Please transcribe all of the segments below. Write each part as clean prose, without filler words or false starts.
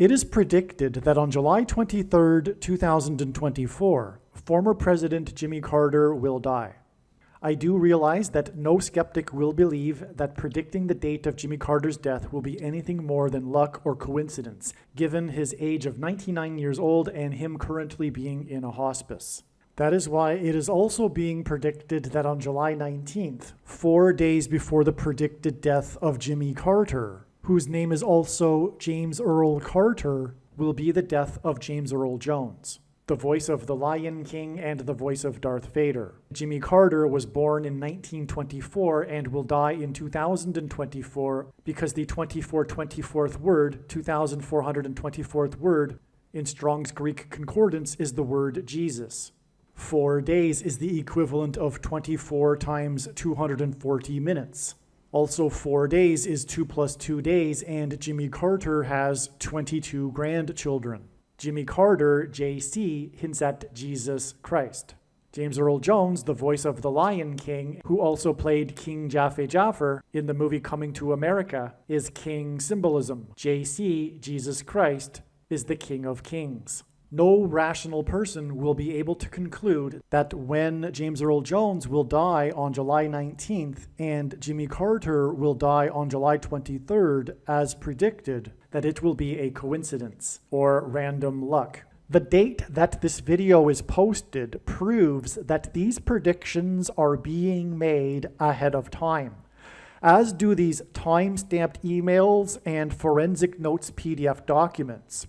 It is predicted that on July 23, 2024, former President Jimmy Carter will die. I do realize that no skeptic will believe that predicting the date of Jimmy Carter's death will be anything more than luck or coincidence, given his age of 99 years old and him currently being in a hospice. That is why it is also being predicted that on July 19th, 4 days before the predicted death of Jimmy Carter, whose name is also James Earl Carter, will be the death of James Earl Jones, the voice of the Lion King and the voice of Darth Vader. Jimmy Carter was born in 1924 and will die in 2024 because the 24th word, 2424th word, in Strong's Greek Concordance is the word Jesus. 4 days is the equivalent of 24 times 240 minutes. Also, 4 days is 2 plus 2 days, and Jimmy Carter has 22 grandchildren. Jimmy Carter, JC, hints at Jesus Christ. James Earl Jones, the voice of the Lion King, who also played King Jaffe Jaffer in the movie Coming to America, is king symbolism. JC, Jesus Christ, is the King of Kings. No rational person will be able to conclude that when James Earl Jones will die on July 19th and Jimmy Carter will die on July 23rd, as predicted, that it will be a coincidence or random luck. The date that this video is posted proves that these predictions are being made ahead of time, as do these time-stamped emails and forensic notes PDF documents.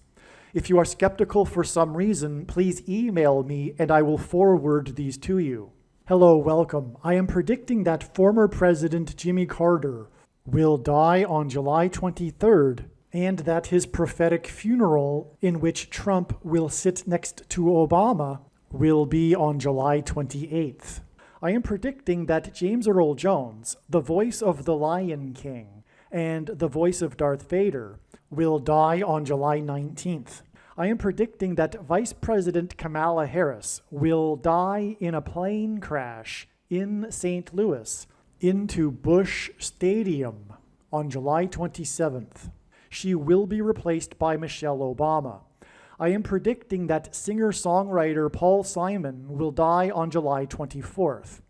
If you are skeptical for some reason, please email me and I will forward these to you. Hello, welcome. I am predicting that former President Jimmy Carter will die on July 23rd and that his prophetic funeral, in which Trump will sit next to Obama, will be on July 28th. I am predicting that James Earl Jones, the voice of the Lion King and the voice of Darth Vader, will die on July 19th. I am predicting that Vice President Kamala Harris will die in a plane crash in St. Louis into Busch Stadium on July 27th. She will be replaced by Michelle Obama. I am predicting that singer-songwriter Paul Simon will die on July 24th.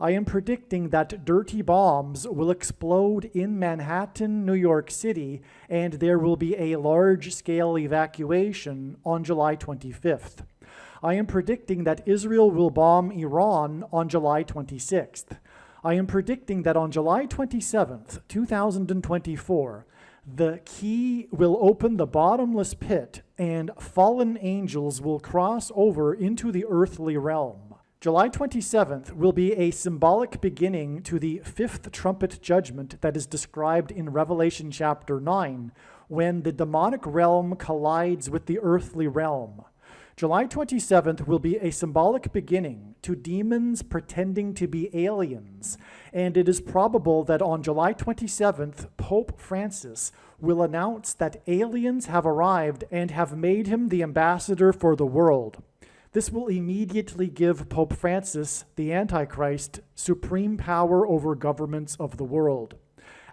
I am predicting that dirty bombs will explode in Manhattan, New York City, and there will be a large-scale evacuation on July 25th. I am predicting that Israel will bomb Iran on July 26th. I am predicting that on July 27th, 2024, the key will open the bottomless pit and fallen angels will cross over into the earthly realm. July 27th will be a symbolic beginning to the fifth trumpet judgment that is described in Revelation chapter 9, when the demonic realm collides with the earthly realm. July 27th will be a symbolic beginning to demons pretending to be aliens, and it is probable that on July 27th, Pope Francis will announce that aliens have arrived and have made him the ambassador for the world. This will immediately give Pope Francis, the Antichrist, supreme power over governments of the world.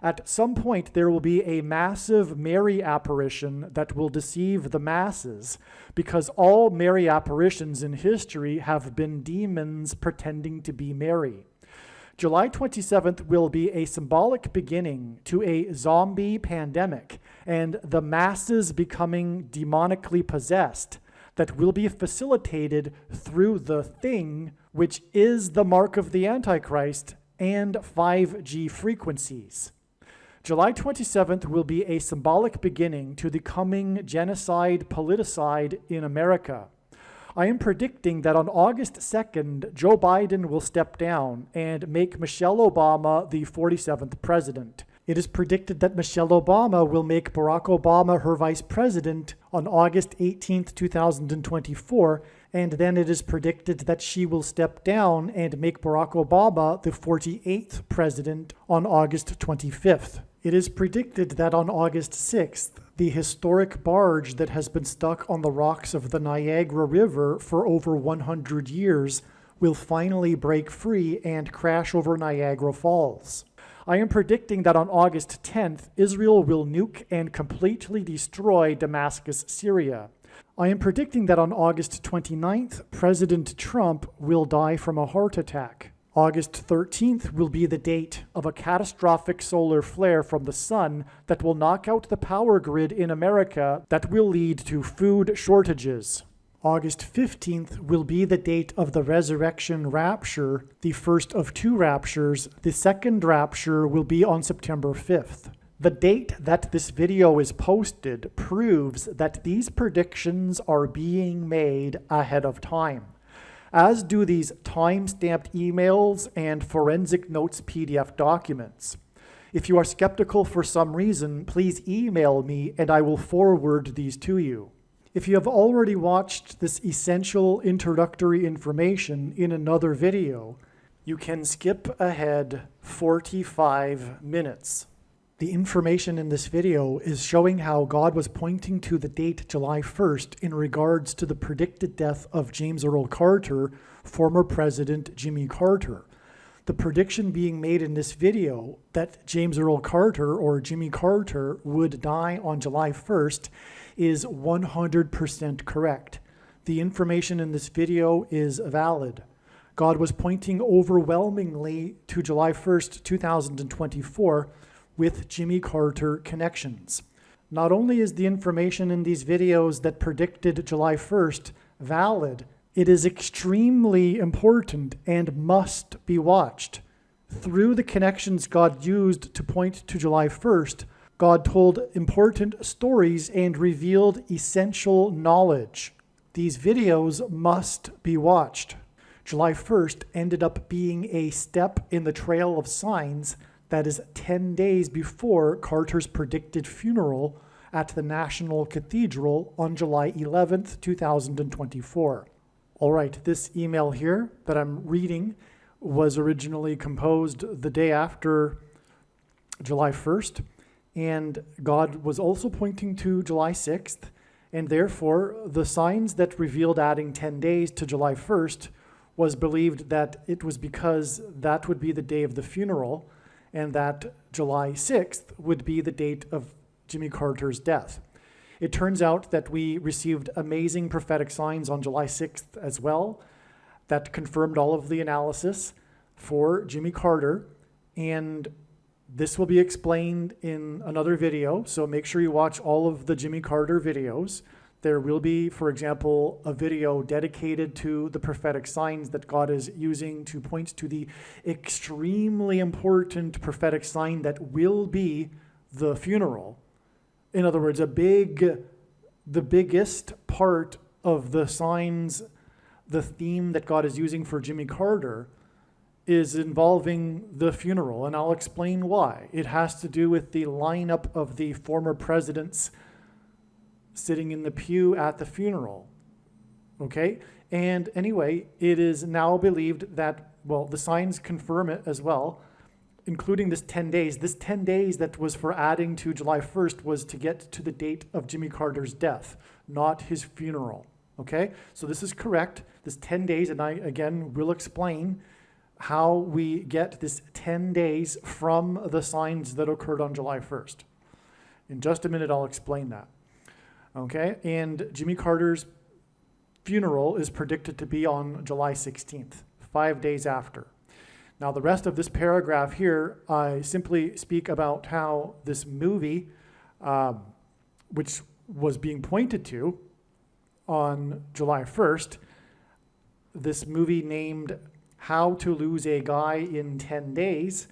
At some point, there will be a massive Mary apparition that will deceive the masses, because all Mary apparitions in history have been demons pretending to be Mary. July 27th will be a symbolic beginning to a zombie pandemic and the masses becoming demonically possessed, that will be facilitated through the thing, which is the mark of the Antichrist, and 5G frequencies. July 27th will be a symbolic beginning to the coming genocide politicide in America. I am predicting that on August 2nd, Joe Biden will step down and make Michelle Obama the 47th president. It is predicted that Michelle Obama will make Barack Obama her vice president on August 18th, 2024, and then it is predicted that she will step down and make Barack Obama the 48th president on August 25th. It is predicted that on August 6th, the historic barge that has been stuck on the rocks of the Niagara River for over 100 years will finally break free and crash over Niagara Falls. I am predicting that on August 10th, Israel will nuke and completely destroy Damascus, Syria. I am predicting that on August 29th, President Trump will die from a heart attack. August 13th will be the date of a catastrophic solar flare from the sun that will knock out the power grid in America that will lead to food shortages. August 15th will be the date of the resurrection rapture, the first of two raptures. The second rapture will be on September 5th. The date that this video is posted proves that these predictions are being made ahead of time, as do these time-stamped emails and forensic notes PDF documents. If you are skeptical for some reason, please email me and I will forward these to you. If you have already watched this essential introductory information in another video, you can skip ahead 45 minutes. The information in this video is showing how God was pointing to the date July 1st in regards to the predicted death of James Earl Carter, former President Jimmy Carter. The prediction being made in this video that James Earl Carter or Jimmy Carter would die on July 1st is 100% correct. The information in this video is valid. God was pointing overwhelmingly to July 1st, 2024 with Jimmy Carter connections. Not only is the information in these videos that predicted July 1st valid, it is extremely important and must be watched. Through the connections God used to point to July 1st, God told important stories and revealed essential knowledge. These videos must be watched. July 1st ended up being a step in the trail of signs that is 10 days before Carter's predicted funeral at the National Cathedral on July 11th, 2024. All right, this email here that I'm reading was originally composed the day after July 1st, and God was also pointing to July 6th, and therefore the signs that revealed adding 10 days to July 1st was believed that it was because that would be the day of the funeral, and that July 6th would be the date of Jimmy Carter's death. It turns out that we received amazing prophetic signs on July 6th as well that confirmed all of the analysis for Jimmy Carter, and this will be explained in another video, so make sure you watch all of the Jimmy Carter videos. There will be, for example, a video dedicated to the prophetic signs that God is using to point to the extremely important prophetic sign that will be the funeral. In other words, the biggest part of the signs, the theme that God is using for Jimmy Carter is involving the funeral, and I'll explain why. It has to do with the lineup of the former presidents sitting in the pew at the funeral, okay? And anyway, it is now believed that, well, the signs confirm it as well, including this 10 days. This 10 days that was for adding to July 1st was to get to the date of Jimmy Carter's death, not his funeral, okay? So this is correct, this 10 days, and I, again, will explain how we get this 10 days from the signs that occurred on July 1st. In just a minute, I'll explain that. Okay, and Jimmy Carter's funeral is predicted to be on July 16th, 5 days after. Now, the rest of this paragraph here, I simply speak about how this movie, which was being pointed to on July 1st, this movie named How to Lose a Guy in 10 Days,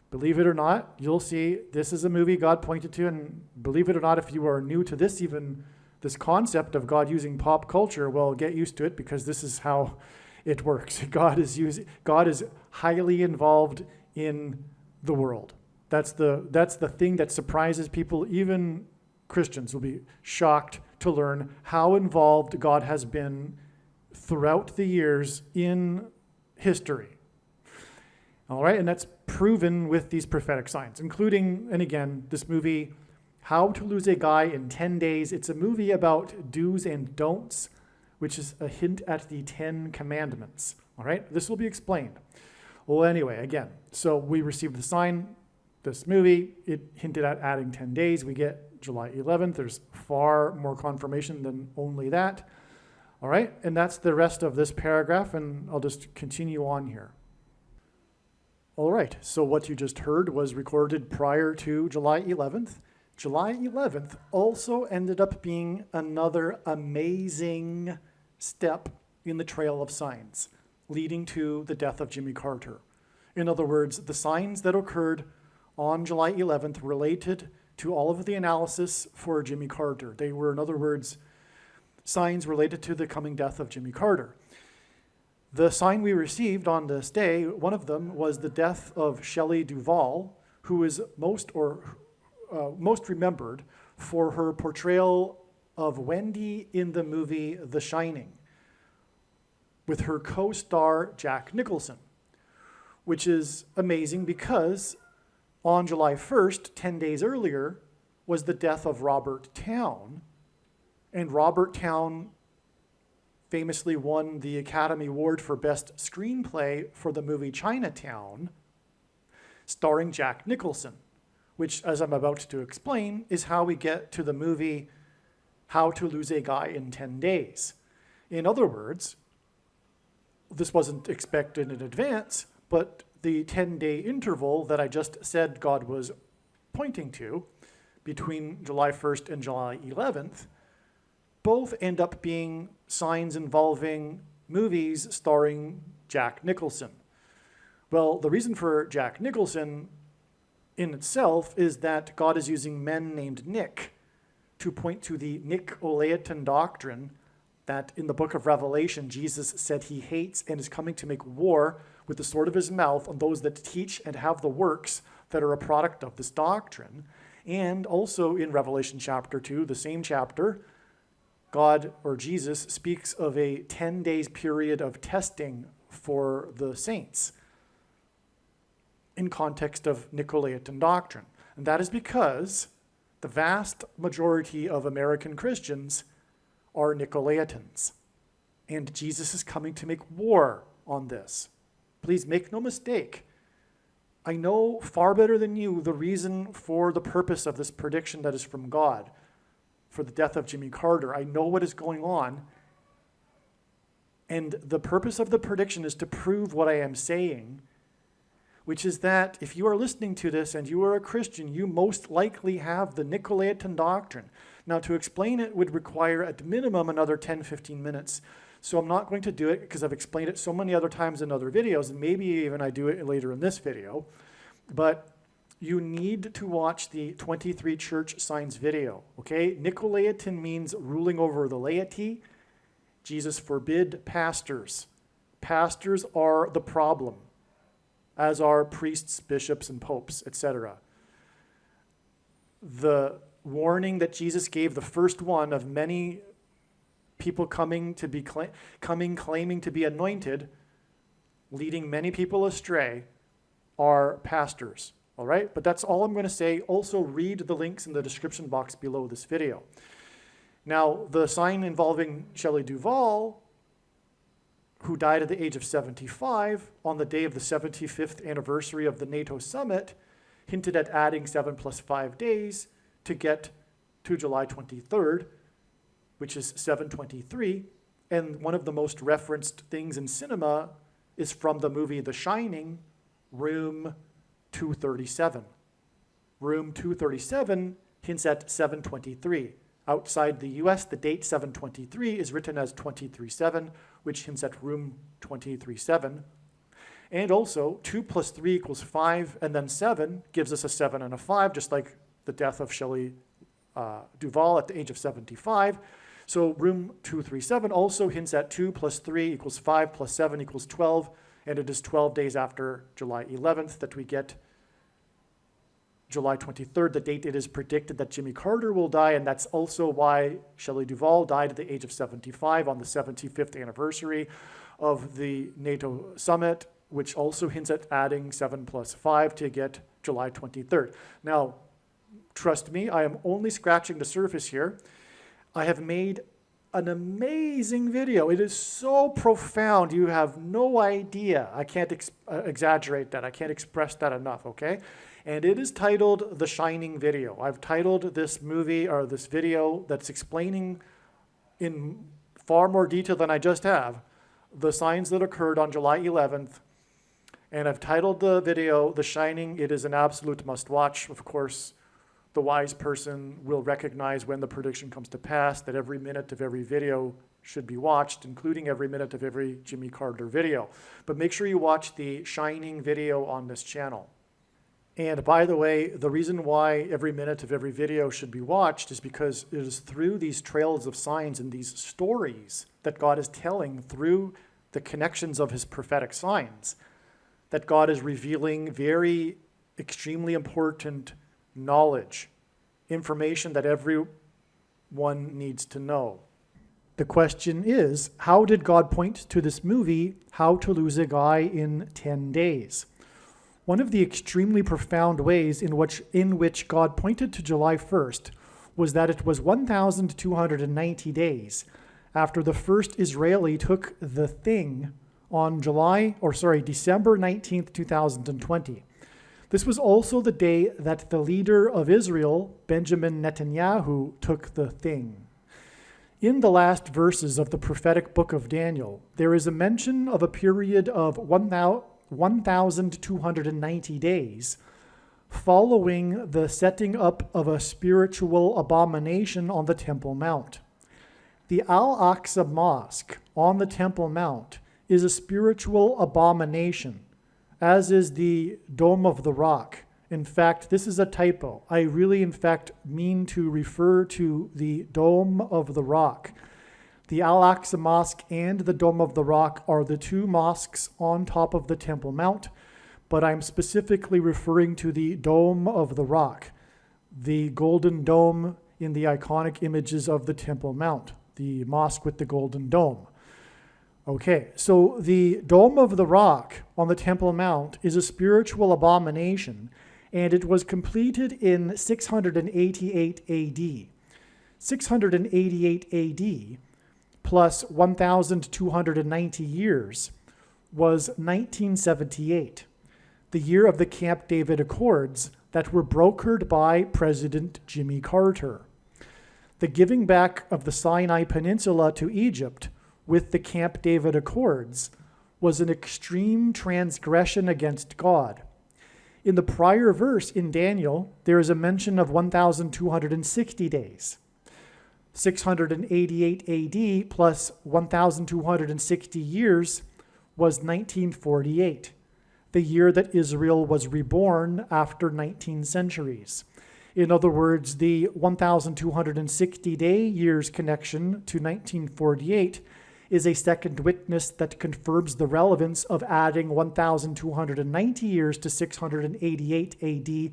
believe it or not, you'll see this is a movie God pointed to, and believe it or not, if you are new to this concept of God using pop culture, well, get used to it because this is how it works. God is highly involved in the world. That's the thing that surprises people. Even Christians will be shocked to learn how involved God has been throughout the years in history. All right, and that's proven with these prophetic signs, including, and again, this movie, How to Lose a Guy in 10 Days. It's a movie about do's and don'ts, which is a hint at the 10 commandments. All right, this will be explained. Well, anyway, again, so we received the sign this movie, it hinted at adding 10 days. We get July 11th. There's far more confirmation than only that. All right, and that's the rest of this paragraph, and I'll just continue on here. All right, so what you just heard was recorded prior to July 11th. July 11th also ended up being another amazing step in the trail of signs leading to the death of Jimmy Carter. In other words, the signs that occurred on July 11th related to all of the analysis for Jimmy Carter. They were, in other words, signs related to the coming death of Jimmy Carter. The sign we received on this day, one of them was the death of Shelley Duvall, who is most remembered for her portrayal of Wendy in the movie The Shining, with her co-star Jack Nicholson, which is amazing because on July 1st, 10 days earlier, was the death of Robert Towne, and Robert Towne famously won the Academy Award for Best Screenplay for the movie Chinatown, starring Jack Nicholson, which, as I'm about to explain, is how we get to the movie How to Lose a Guy in 10 Days. In other words, this wasn't expected in advance, but the 10-day interval that I just said God was pointing to between July 1st and July 11th both end up being signs involving movies starring Jack Nicholson. Well, the reason for Jack Nicholson in itself is that God is using men named Nick to point to the Nicolaitan doctrine that in the book of Revelation, Jesus said he hates and is coming to make war with the sword of his mouth on those that teach and have the works that are a product of this doctrine. And also in Revelation chapter 2, the same chapter, God, or Jesus, speaks of a 10 days period of testing for the saints in context of Nicolaitan doctrine. And that is because the vast majority of American Christians are Nicolaitans. And Jesus is coming to make war on this. Please make no mistake. I know far better than you the reason for the purpose of this prediction that is from God for the death of Jimmy Carter. I know what is going on. And the purpose of the prediction is to prove what I am saying, which is that if you are listening to this and you are a Christian, you most likely have the Nicolaitan doctrine. Now, to explain it would require at minimum another 10-15 minutes. So I'm not going to do it because I've explained it so many other times in other videos, and maybe even I do it later in this video. But you need to watch the 23 church signs video, okay? Nicolaitan means ruling over the laity. Jesus forbid pastors. Pastors are the problem, as are priests, bishops, and popes, etc. The warning that Jesus gave, the first one of many people coming claiming to be anointed, leading many people astray, are pastors. All right, but that's all I'm going to say. Also read the links in the description box below this video. Now, the sign involving Shelley Duvall, who died at the age of 75 on the day of the 75th anniversary of the NATO summit, hinted at adding 7 + 5 days to get to July 23rd, which is 7/23. And one of the most referenced things in cinema is from the movie The Shining, Room 237. Room 237 hints at 7/23. Outside the US, the date 7/23 is written as 23/7, which hints at room 23/7. And also, 2 + 3 = 5, and then 7 gives us a 7 and a 5, just like the death of Shelley Duvall at the age of 75. So room 237 also hints at 2 + 3 = 5 + 7 = 12, and it is 12 days after July 11th that we get July 23rd, the date it is predicted that Jimmy Carter will die, and that's also why Shelley Duvall died at the age of 75 on the 75th anniversary of the NATO summit, which also hints at adding 7 + 5 to get July 23rd. Now, trust me, I am only scratching the surface here. I have made an amazing video. It is so profound, you have no idea. I can't exaggerate that. I can't express that enough, okay? And it is titled The Shining Video. I've titled this movie, or this video that's explaining in far more detail than I just have, the signs that occurred on July 11th. And I've titled the video The Shining. It is an absolute must-watch. Of course, the wise person will recognize when the prediction comes to pass that every minute of every video should be watched, including every minute of every Jimmy Carter video. But make sure you watch the Shining video on this channel. And by the way, the reason why every minute of every video should be watched is because it is through these trails of signs and these stories that God is telling through the connections of his prophetic signs that God is revealing very extremely important knowledge, information that everyone needs to know. The question is, how did God point to this movie, How to Lose a Guy in 10 Days? One of the extremely profound ways in which God pointed to July 1st was that it was 1,290 days after the first Israeli took the thing on December 19th, 2020. This was also the day that the leader of Israel, Benjamin Netanyahu, took the thing. In the last verses of the prophetic book of Daniel, there is a mention of a period of 1,290 days following the setting up of a spiritual abomination on the Temple Mount. The Al-Aqsa Mosque on the Temple Mount is a spiritual abomination, as is the Dome of the Rock. In fact, this is a typo. I really, in fact, mean to refer to the Dome of the Rock. The Al-Aqsa Mosque and the Dome of the Rock are the two mosques on top of the Temple Mount, but I'm specifically referring to the Dome of the Rock, the golden dome in the iconic images of the Temple Mount, the mosque with the golden dome. Okay, so the Dome of the Rock on the Temple Mount is a spiritual abomination, and it was completed in 688 AD. 688 AD plus 1,290 years was 1978, the year of the Camp David Accords that were brokered by President Jimmy Carter. The giving back of the Sinai Peninsula to Egypt with the Camp David Accords was an extreme transgression against God. In the prior verse in Daniel, there is a mention of 1,260 days. 688 AD plus 1,260 years was 1948, the year that Israel was reborn after 19 centuries. In other words, the 1,260-day years connection to 1948 is a second witness that confirms the relevance of adding 1,290 years to 688 AD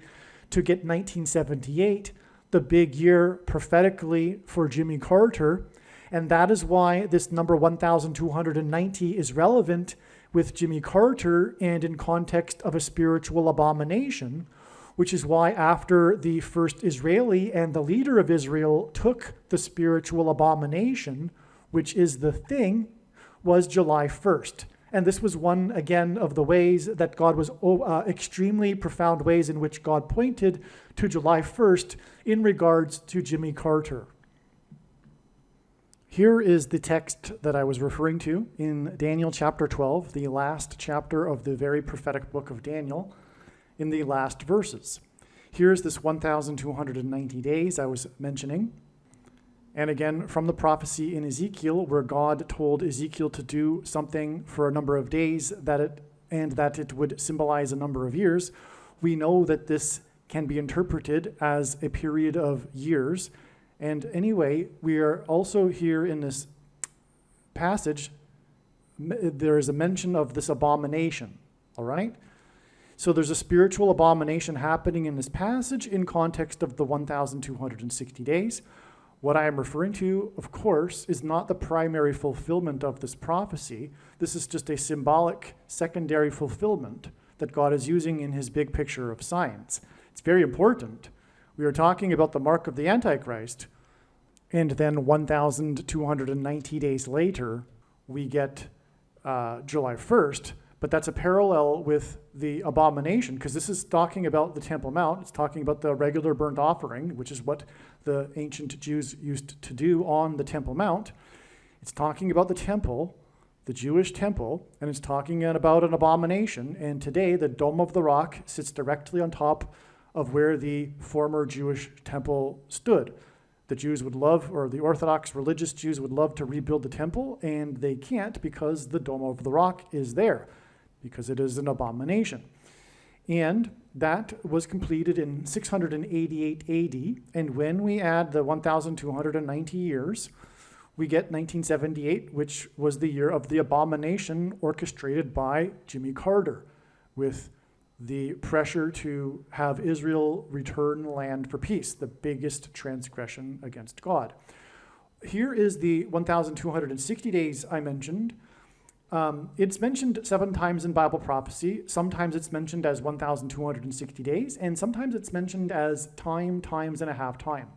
to get 1978, the big year prophetically for Jimmy Carter. And that is why this number 1,290 is relevant with Jimmy Carter and in context of a spiritual abomination, which is why after the first Israeli and the leader of Israel took the spiritual abomination, which is the thing, was July 1st. And this was one, again, of the ways that God was, extremely profound ways in which God pointed to July 1st in regards to Jimmy Carter. Here is the text that I was referring to in Daniel chapter 12, the last chapter of the very prophetic book of Daniel, in the last verses. Here's this 1,290 days I was mentioning. And again, from the prophecy in Ezekiel, where God told Ezekiel to do something for a number of days that it would symbolize a number of years, we know that this can be interpreted as a period of years. And anyway, we are also here in this passage, there is a mention of this abomination, all right? So there's a spiritual abomination happening in this passage in context of the 1,260 days. What I am referring to, of course, is not the primary fulfillment of this prophecy. This is just a symbolic secondary fulfillment that God is using in his big picture of signs. It's very important. We are talking about the mark of the Antichrist, and then 1,290 days later, we get July 1st But that's a parallel with the abomination, because this is talking about the Temple Mount. It's talking about the regular burnt offering, which is what the ancient Jews used to do on the Temple Mount. It's talking about the temple, the Jewish temple, and it's talking about an abomination. And today, the Dome of the Rock sits directly on top of where the former Jewish temple stood. The Jews would love, or the Orthodox religious Jews would love to rebuild the temple, and they can't because the Dome of the Rock is there, because it is an abomination. And that was completed in 688 AD, and when we add the 1,290 years, we get 1978, which was the year of the abomination orchestrated by Jimmy Carter, with the pressure to have Israel return land for peace, the biggest transgression against God. Here is the 1,260 days I mentioned. It's mentioned 7 times in Bible prophecy. Sometimes it's mentioned as 1,260 days, and sometimes it's mentioned as time, times, and a half time.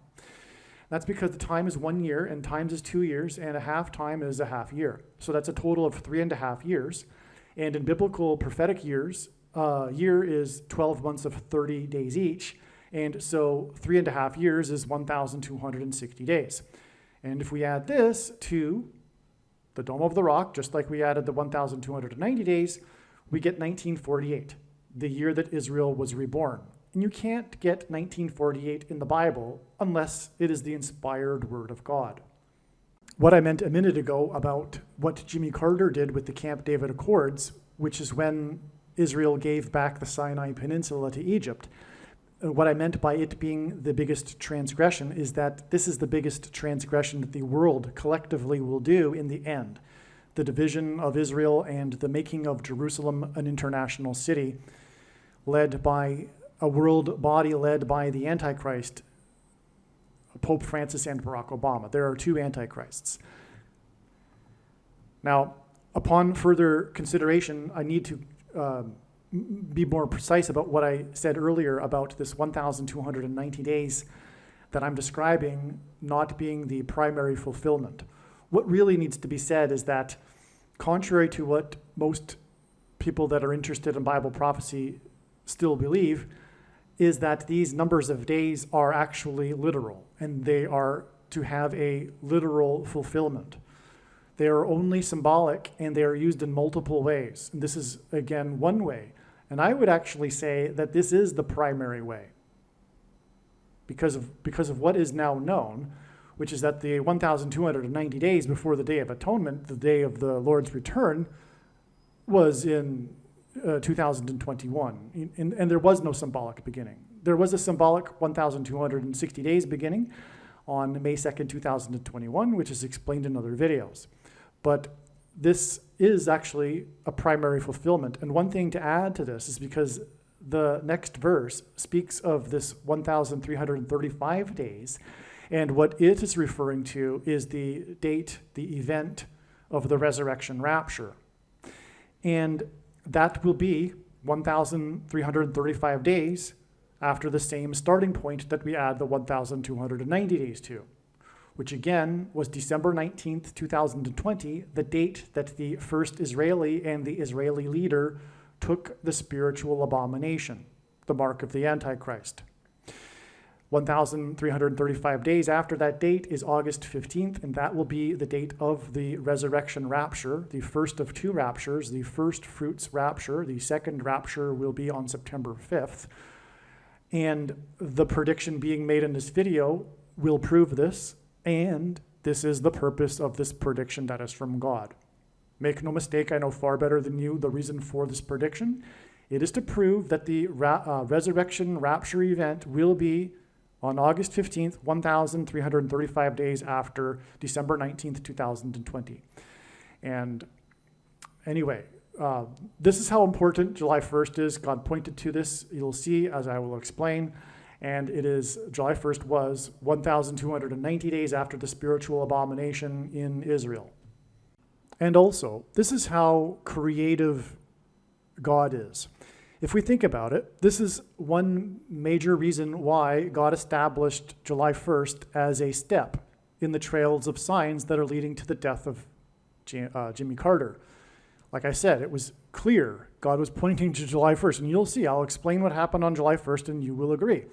That's because the time is 1 year, and times is 2 years, and a half time is a half year. So that's a total of 3.5 years. And in biblical prophetic years, year is 12 months of 30 days each. And so 3.5 years is 1,260 days. And if we add this to the Dome of the Rock, just like we added the 1,290 days, we get 1948, the year that Israel was reborn. And you can't get 1948 in the Bible unless it is the inspired word of God. What I meant a minute ago about what Jimmy Carter did with the Camp David Accords, which is when Israel gave back the Sinai Peninsula to Egypt. What I meant by it being the biggest transgression is that this is the biggest transgression that the world collectively will do in the end. The division of Israel and the making of Jerusalem an international city, led by a world body led by the Antichrist, Pope Francis and Barack Obama. There are 2 Antichrists. Now, upon further consideration, I need to be more precise about what I said earlier about this 1,290 days that I'm describing not being the primary fulfillment. What really needs to be said is that, contrary to what most people that are interested in Bible prophecy still believe, is that these numbers of days are actually literal, and they are to have a literal fulfillment. They are only symbolic, and they are used in multiple ways. And this is, again, one way. And I would actually say that this is the primary way, because of what is now known, which is that the 1,290 days before the Day of Atonement, the day of the Lord's return, was in 2021. And there was no symbolic beginning. There was a symbolic 1,260 days beginning on May 2nd, 2021, which is explained in other videos. But this is actually a primary fulfillment. And one thing to add to this is because the next verse speaks of this 1,335 days, and what it is referring to is the date, the event of the resurrection rapture. And that will be 1,335 days after the same starting point that we add the 1,290 days to, which again was December 19th, 2020, the date that the first Israeli and the Israeli leader took the spiritual abomination, the mark of the Antichrist. 1,335 days after that date is August 15th, and that will be the date of the resurrection rapture, the first of 2 raptures, the first fruits rapture. The second rapture will be on September 5th. And the prediction being made in this video will prove this, and this is the purpose of this prediction that is from God. Make no mistake, I know far better than you the reason for this prediction. It is to prove that the resurrection rapture event will be on August 15th, 1,335 days after December 19th, 2020. And anyway, this is how important July 1st is. God pointed to this. You'll see as I will explain. And it is, July 1st was 1,290 days after the spiritual abomination in Israel. And also, this is how creative God is. If we think about it, this is one major reason why God established July 1st as a step in the trails of signs that are leading to the death of Jimmy Carter. Like I said, it was clear. God was pointing to July 1st, and you'll see, I'll explain what happened on July 1st, and you will agree.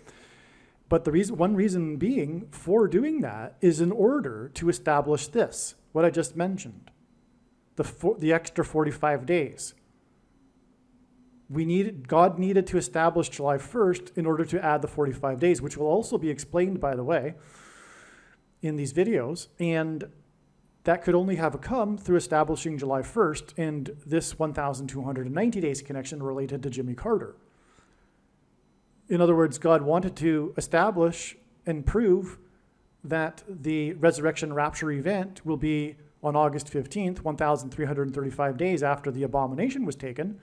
But one reason being for doing that is in order to establish this, what I just mentioned, the extra 45 days. God needed to establish July 1st in order to add the 45 days, which will also be explained, by the way, in these videos. And that could only have come through establishing July 1st and this 1,290 days connection related to Jimmy Carter. In other words, God wanted to establish and prove that the resurrection rapture event will be on August 15th, 1,335 days after the abomination was taken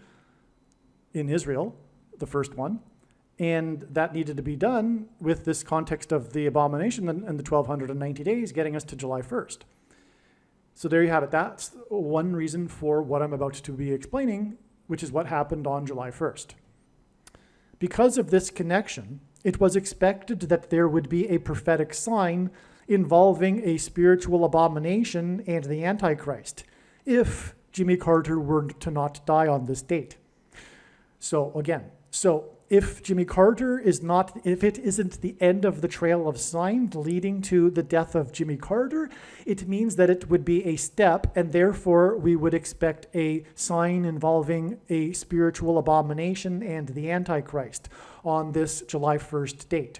in Israel, the first one. And that needed to be done with this context of the abomination and the 1,290 days getting us to July 1st. So there you have it. That's one reason for what I'm about to be explaining, which is what happened on July 1st. Because of this connection, it was expected that there would be a prophetic sign involving a spiritual abomination and the Antichrist, if Jimmy Carter were to not die on this date. So if Jimmy Carter if it isn't the end of the trail of signs leading to the death of Jimmy Carter, it means that it would be a step, and therefore we would expect a sign involving a spiritual abomination and the Antichrist on this July 1st date.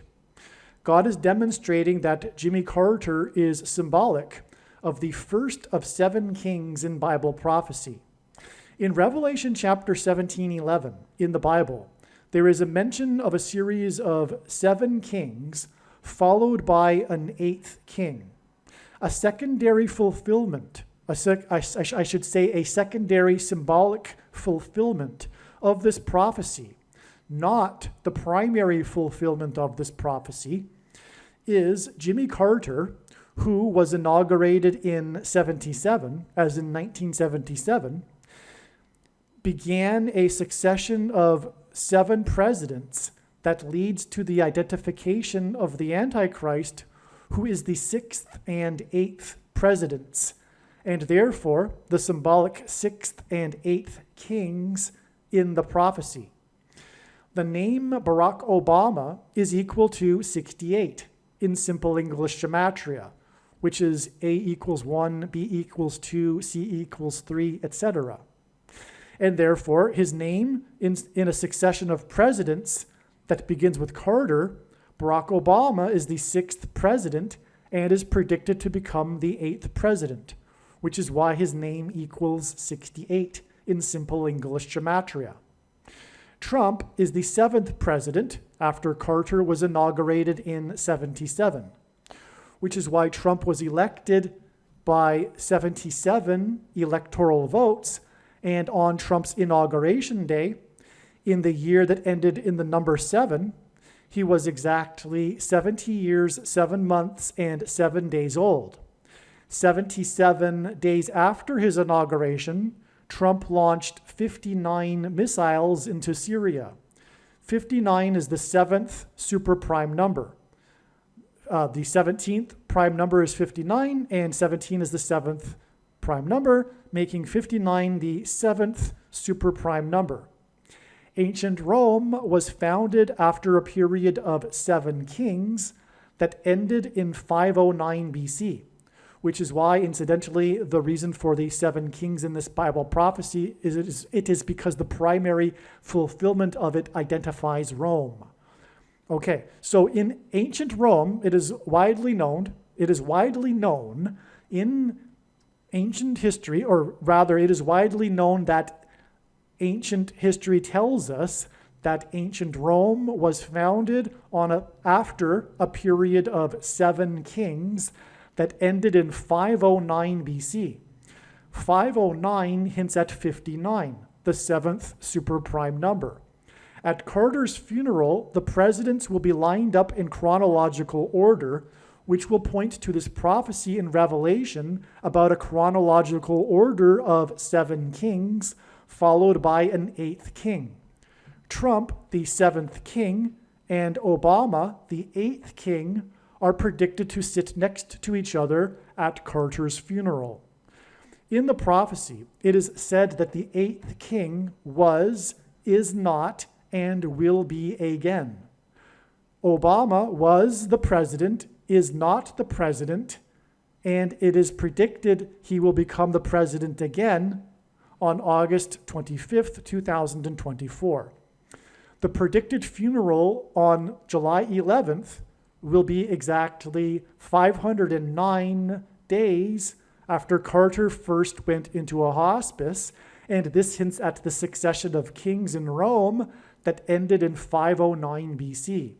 God is demonstrating that Jimmy Carter is symbolic of the first of 7 kings in Bible prophecy. In Revelation chapter 17:11 in the Bible, there is a mention of a series of 7 kings followed by an 8th king. A secondary fulfillment, I should say a secondary symbolic fulfillment of this prophecy, not the primary fulfillment of this prophecy, is Jimmy Carter, who was inaugurated in 77, as in 1977, began a succession of 7 presidents that leads to the identification of the Antichrist, who is the 6th and 8th presidents, and therefore the symbolic 6th and 8th kings in the prophecy. The name Barack Obama is equal to 68 in simple English gematria, which is A equals 1, B equals 2, C equals 3, etc. And therefore, his name in a succession of presidents that begins with Carter, Barack Obama is the 6th president and is predicted to become the 8th president, which is why his name equals 68 in simple English gematria. Trump is the 7th president after Carter was inaugurated in 77, which is why Trump was elected by 77 electoral votes. And on Trump's inauguration day, in the year that ended in the number 7, he was exactly 70 years, 7 months, and 7 days old. 77 days after his inauguration, Trump launched 59 missiles into Syria. 59 is the 7th superprime number. The 17th prime number is 59, and 17 is the 7th prime number, making 59 the 7th superprime number. Ancient Rome was founded after a period of 7 kings that ended in 509 BC, which is why, incidentally, the reason for the 7 kings in this Bible prophecy is it is because the primary fulfillment of it identifies Rome. Okay, so in ancient Rome, it is widely known in ancient history, or rather, it is widely known that ancient history tells us that ancient Rome was founded after a period of 7 kings that ended in 509 BC. 509 hints at 59, the 7th superprime number. At Carter's funeral, the presidents will be lined up in chronological order, which will point to this prophecy in Revelation about a chronological order of 7 kings, followed by an 8th king. Trump, the 7th king, and Obama, the 8th king, are predicted to sit next to each other at Carter's funeral. In the prophecy, it is said that the eighth king was, is not, and will be again. Obama was the president, is not the president, and it is predicted he will become the president again on August 25th, 2024. The predicted funeral on July 11th will be exactly 509 days after Carter first went into a hospice, and this hints at the succession of kings in Rome that ended in 509 BC.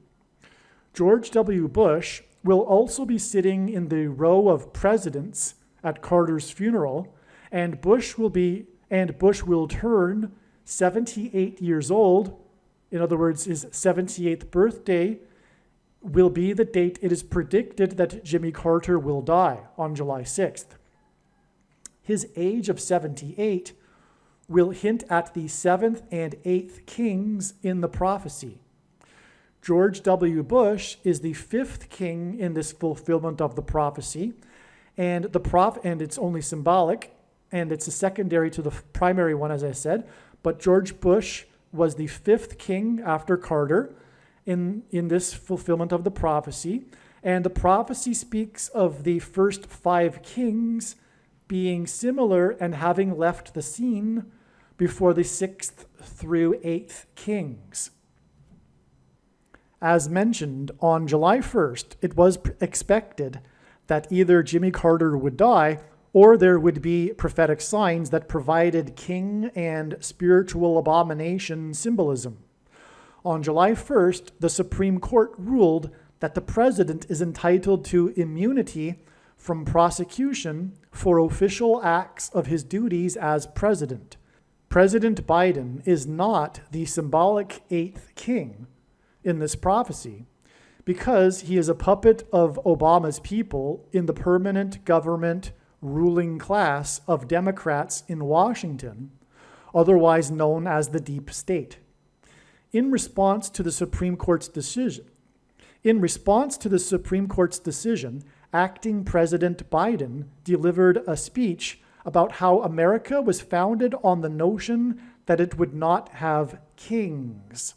George W. Bush will also be sitting in the row of presidents at Carter's funeral, and Bush will turn 78 years old. In other words, his 78th birthday will be the date it is predicted that Jimmy Carter will die, on July 6th. His age of 78 will hint at the 7th and 8th kings in the prophecy. George W. Bush is the 5th king in this fulfillment of the prophecy, and it's only symbolic, and it's a secondary to the primary one, as I said. But George Bush was the 5th king after Carter in this fulfillment of the prophecy, and the prophecy speaks of the first 5 kings being similar and having left the scene before the 6th through 8th kings. As mentioned, on July 1st, it was expected that either Jimmy Carter would die or there would be prophetic signs that provided king and spiritual abomination symbolism. On July 1st, the Supreme Court ruled that the president is entitled to immunity from prosecution for official acts of his duties as president. President Biden is not the symbolic 8th king in this prophecy because he is a puppet of Obama's people in the permanent government ruling class of Democrats in Washington, otherwise known as the deep state. In response to the Supreme Court's decision, acting President Biden delivered a speech about how America was founded on the notion that it would not have kings,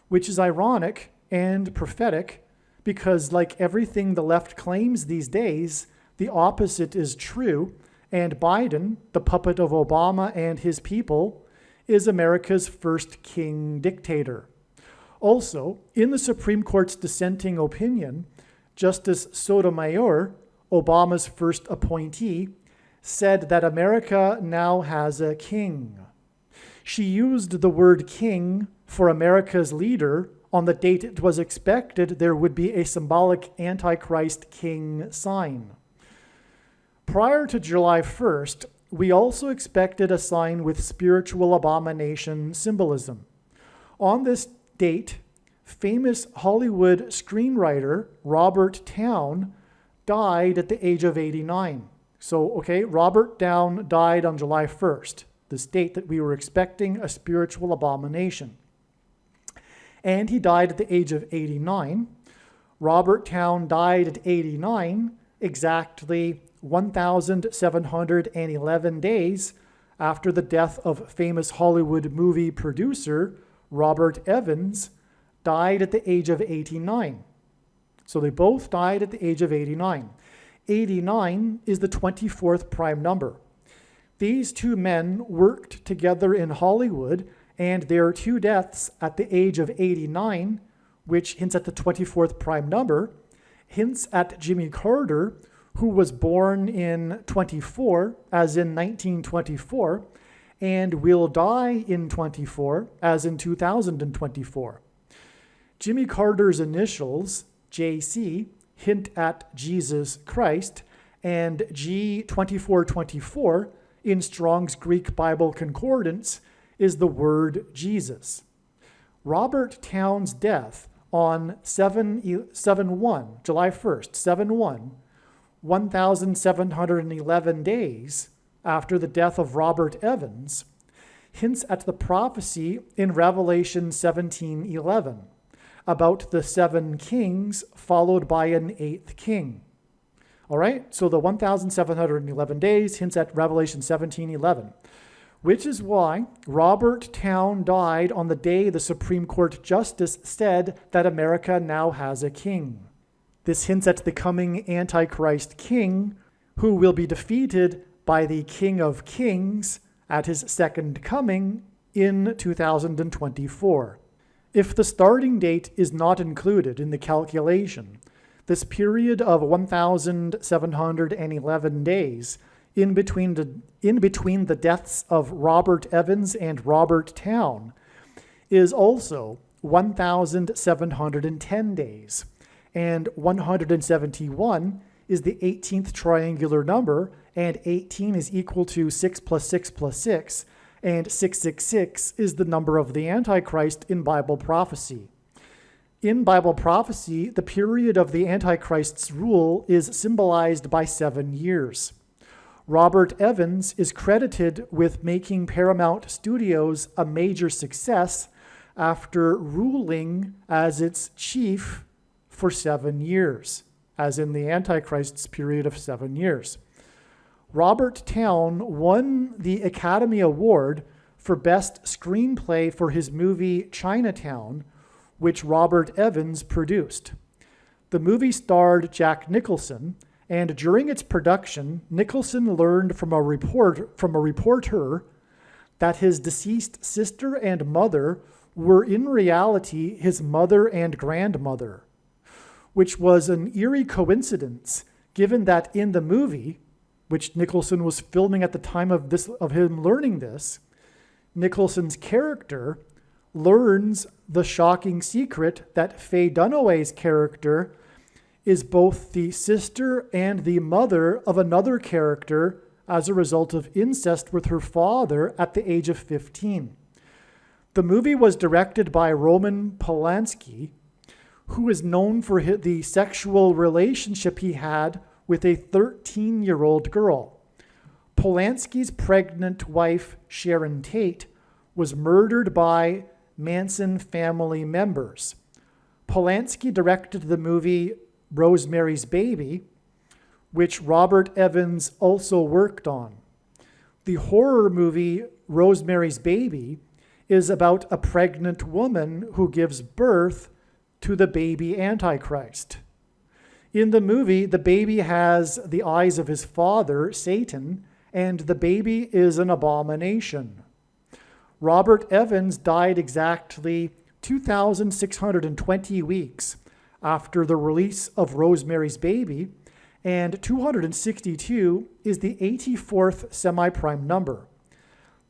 which is ironic and prophetic because, like everything the left claims these days, the opposite is true, and Biden, the puppet of Obama and his people, is America's first king dictator. Also, in the Supreme Court's dissenting opinion, Justice Sotomayor, Obama's first appointee, said that America now has a king. She used the word king for America's leader on the date it was expected there would be a symbolic Antichrist king sign. Prior to July 1st, we also expected a sign with spiritual abomination symbolism. On this date, famous Hollywood screenwriter Robert Towne died at the age of 89. Robert Towne died on July 1st, this date that we were expecting a spiritual abomination. And he died at the age of 89. Robert Towne died at 89, exactly 1,711 days after the death of famous Hollywood movie producer Robert Evans died at the age of 89. So they both died at the age of 89. 89 is the 24th prime number. These two men worked together in Hollywood, and their two deaths at the age of 89, which hints at the 24th prime number, hints at Jimmy Carter, who was born in 24, as in 1924, and will die in 24, as in 2024. Jimmy Carter's initials, JC, hint at Jesus Christ, and G2424 in Strong's Greek Bible Concordance is the word Jesus. Robert Towne's death on July 1st, 7/1, 1,711 days after the death of Robert Evans, hints at the prophecy in Revelation 17:11 about the 7 kings followed by an 8th king. All right, so the 1,711 days hints at Revelation 17:11, which is why Robert Towne died on the day the Supreme Court Justice said that America now has a king. This hints at the coming Antichrist king, who will be defeated by the King of Kings at his second coming in 2024. If the starting date is not included in the calculation, this period of 1,711 days in between the deaths of Robert Evans and Robert Towne is also 1,710 days, and 171 is the 18th triangular number, and 18 is equal to 6 plus 6 plus 6, and 666 is the number of the Antichrist in Bible prophecy. In Bible prophecy, the period of the Antichrist's rule is symbolized by 7 years. Robert Evans is credited with making Paramount Studios a major success after ruling as its chief for 7 years, as in the Antichrist's period of 7 years. Robert Towne won the Academy Award for Best Screenplay for his movie Chinatown, which Robert Evans produced. The movie starred Jack Nicholson, and during its production, Nicholson learned from a reporter that his deceased sister and mother were in reality his mother and grandmother, which was an eerie coincidence, given that in the movie, which Nicholson was filming at the time of him learning this, Nicholson's character learns the shocking secret that Faye Dunaway's character is both the sister and the mother of another character as a result of incest with her father at the age of 15. The movie was directed by Roman Polanski, who is known for the sexual relationship he had with a 13-year-old girl. Polanski's pregnant wife, Sharon Tate, was murdered by Manson family members. Polanski directed the movie Rosemary's Baby, which Robert Evans also worked on. The horror movie Rosemary's Baby is about a pregnant woman who gives birth to the baby Antichrist. In the movie, the baby has the eyes of his father, Satan, and the baby is an abomination. Robert Evans died exactly 2,620 weeks after the release of Rosemary's Baby, and 262 is the 84th semi-prime number.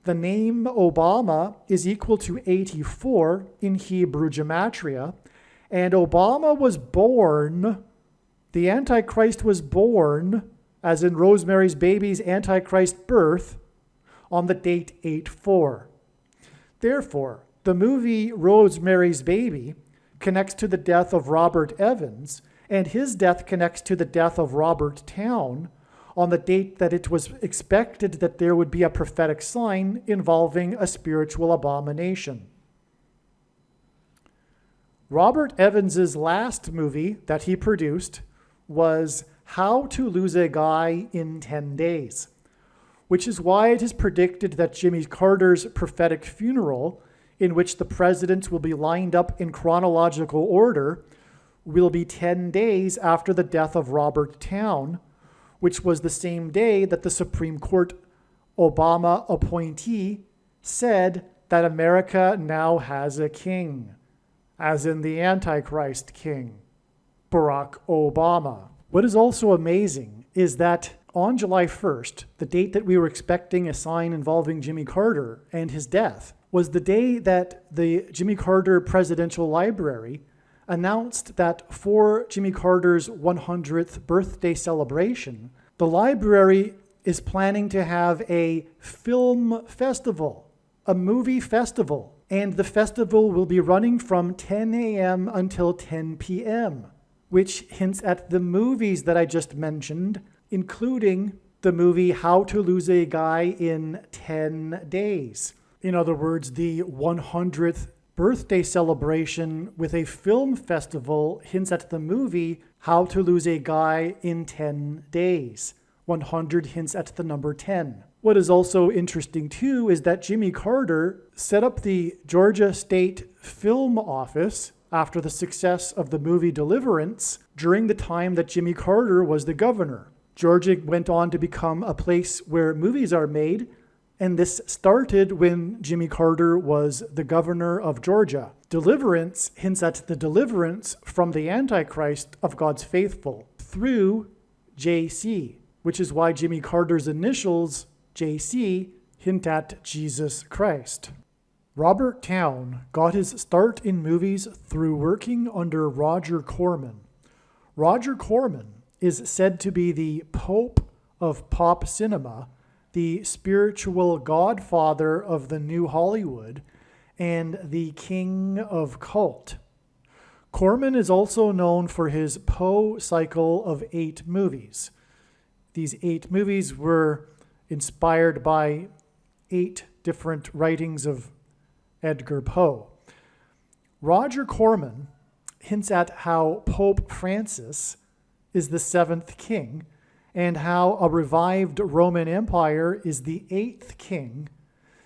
The name Obama is equal to 84 in Hebrew gematria, and Obama was born, the Antichrist was born, as in Rosemary's Baby's Antichrist birth, on the date 8/4. Therefore, the movie Rosemary's Baby connects to the death of Robert Evans, and his death connects to the death of Robert Towne on the date that it was expected that there would be a prophetic sign involving a spiritual abomination. Robert Evans's last movie that he produced was How to Lose a Guy in 10 Days, which is why it is predicted that Jimmy Carter's prophetic funeral, in which the presidents will be lined up in chronological order, will be 10 days after the death of Robert Towne, which was the same day that the Supreme Court Obama appointee said that America now has a king, as in the Antichrist king, Barack Obama. What is also amazing is that on July 1st, the date that we were expecting a sign involving Jimmy Carter and his death, was the day that the Jimmy Carter Presidential Library announced that for Jimmy Carter's 100th birthday celebration, the library is planning to have a film festival, a movie festival, and the festival will be running from 10 a.m. until 10 p.m., which hints at the movies that I just mentioned, including the movie How to Lose a Guy in 10 Days. In other words, the 100th birthday celebration with a film festival hints at the movie How to Lose a Guy in 10 Days. 100 hints at the number 10. What is also interesting too is that Jimmy Carter set up the Georgia State Film Office after the success of the movie Deliverance during the time that Jimmy Carter was the governor. Georgia went on to become a place where movies are made, and this started when Jimmy Carter was the governor of Georgia. Deliverance hints at the deliverance from the Antichrist of God's faithful through JC, which is why Jimmy Carter's initials, JC, hint at Jesus Christ. Robert Towne got his start in movies through working under Roger Corman. Roger Corman is said to be the Pope of pop cinema, the spiritual godfather of the new Hollywood, and the king of cult. Corman is also known for his Poe cycle of 8 movies. These 8 movies were inspired by 8 different writings of Edgar Poe. Roger Corman hints at how Pope Francis is the 7th king, and how a revived Roman Empire is the 8th king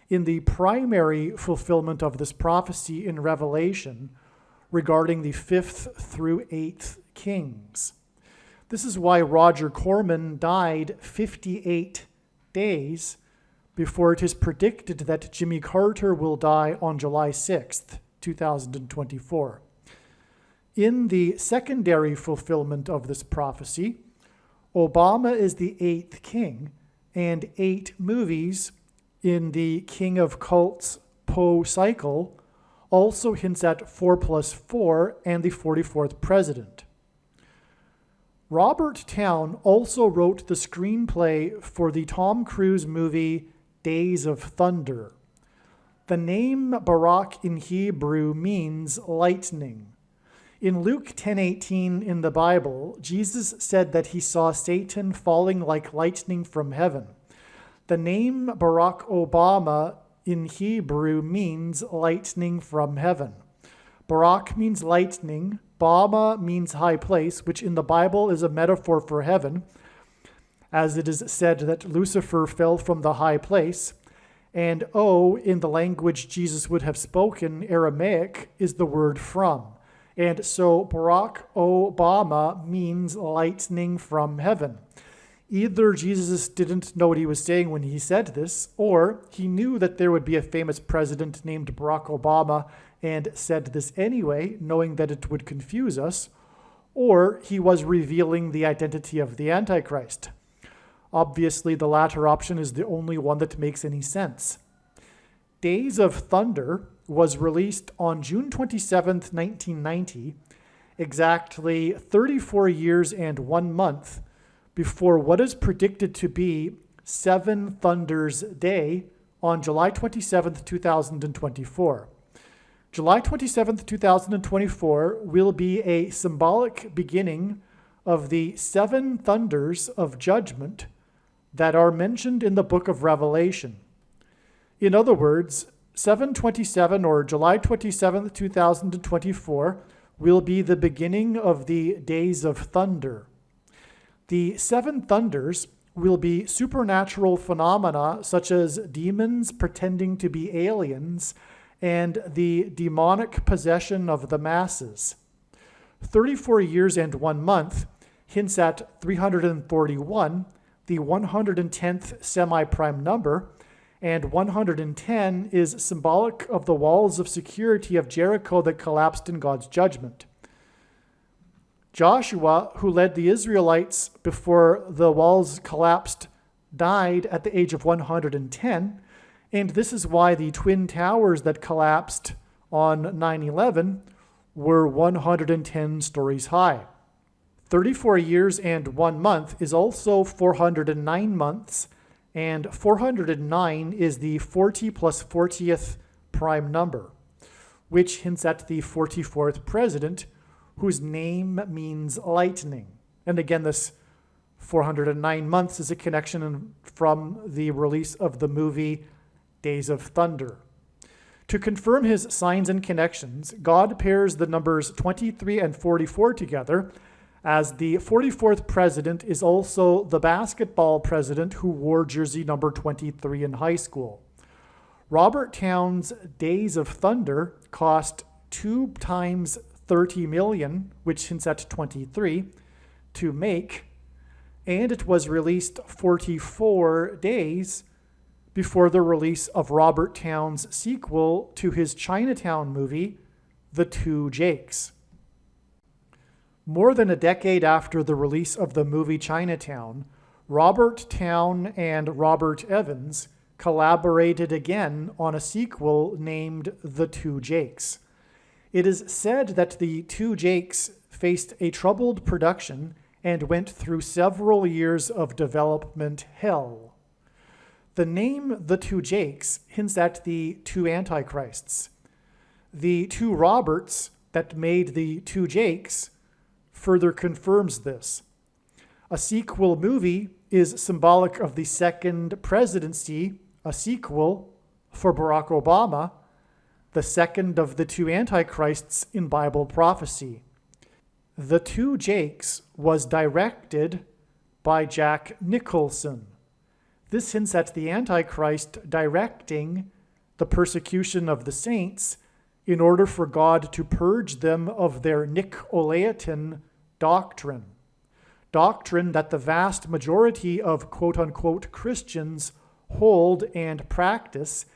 in the primary fulfillment of this prophecy in Revelation regarding the 5th through 8th kings. This is why Roger Corman died 58 days before it is predicted that Jimmy Carter will die on July 6th, 2024. In the secondary fulfillment of this prophecy, Obama is the 8th king, and 8 movies in the King of Cults Poe cycle also hints at 4+4 and the 44th president. Robert Towne also wrote the screenplay for the Tom Cruise movie Days of Thunder. The name Barak in Hebrew means lightning. In Luke 10:18 in the Bible, Jesus said that he saw Satan falling like lightning from heaven. The name Barack Obama in Hebrew means lightning from heaven. Barak means lightning, Obama means high place, which in the Bible is a metaphor for heaven, as it is said that Lucifer fell from the high place, and O, in the language Jesus would have spoken, Aramaic, is the word from. And so Barack Obama means lightning from heaven. Either Jesus didn't know what he was saying when he said this, or he knew that there would be a famous president named Barack Obama and said this anyway, knowing that it would confuse us, or he was revealing the identity of the Antichrist. Obviously, the latter option is the only one that makes any sense. Days of Thunder was released on June 27th, 1990, exactly 34 years and 1 month before what is predicted to be Seven Thunders Day on July 27th, 2024. July 27th, 2024 will be a symbolic beginning of the 7 thunders of judgment that are mentioned in the book of Revelation. In other words, 7/27 or July 27th, 2024 will be the beginning of the Days of Thunder. The 7 thunders will be supernatural phenomena such as demons pretending to be aliens and the demonic possession of the masses. 34 years and 1 month hints at 341, the 110th semi-prime number, and 110 is symbolic of the walls of security of Jericho that collapsed in God's judgment. Joshua, who led the Israelites before the walls collapsed, died at the age of 110, and this is why the Twin Towers that collapsed on 9/11 were 110 stories high. 34 years and 1 month is also 409 months, and 409 is the 40 plus 40th prime number, which hints at the 44th president, whose name means lightning. And again, this 409 months is a connection from the release of the movie Days of Thunder. To confirm his signs and connections, God pairs the numbers 23 and 44 together, as the 44th president is also the basketball president who wore jersey number 23 in high school. Robert Towne's Days of Thunder cost 2 times $30 million, which hints at 23, to make, and it was released 44 days before the release of Robert Towne's sequel to his Chinatown movie, The Two Jakes. More than a decade after the release of the movie Chinatown, Robert Towne and Robert Evans collaborated again on a sequel named The Two Jakes. It is said that The Two Jakes faced a troubled production and went through several years of development hell. The name The Two Jakes hints at the two Antichrists. The two Roberts that made The Two Jakes further confirms this. A sequel movie is symbolic of the second presidency, a sequel for Barack Obama, the second of the two Antichrists in Bible prophecy. The Two Jakes was directed by Jack Nicholson. This hints at the Antichrist directing the persecution of the saints in order for God to purge them of their Nicolaitan doctrine that the vast majority of quote-unquote Christians hold and practice,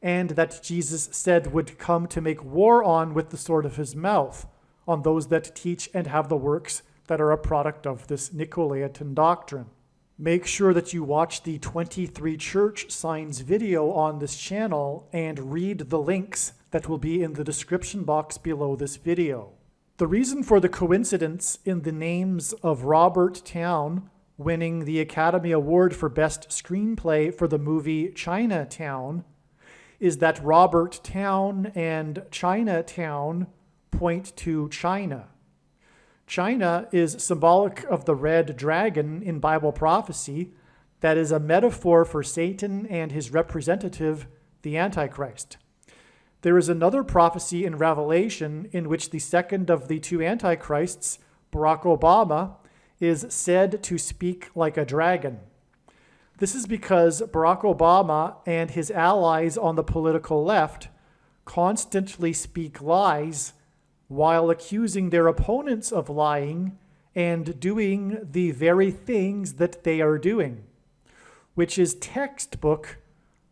and that Jesus said would come to make war on with the sword of his mouth on those that teach and have the works that are a product of this Nicolaitan doctrine. Make sure that you watch the 23 Church Signs video on this channel and read the links that will be in the description box below this video. The reason for the coincidence in the names of Robert Towne winning the Academy Award for Best Screenplay for the movie Chinatown is that Robert Towne and Chinatown point to China. China is symbolic of the red dragon in Bible prophecy that is a metaphor for Satan and his representative, the Antichrist. There is another prophecy in Revelation in which the second of the two Antichrists, Barack Obama, is said to speak like a dragon. This is because Barack Obama and his allies on the political left constantly speak lies while accusing their opponents of lying and doing the very things that they are doing, which is textbook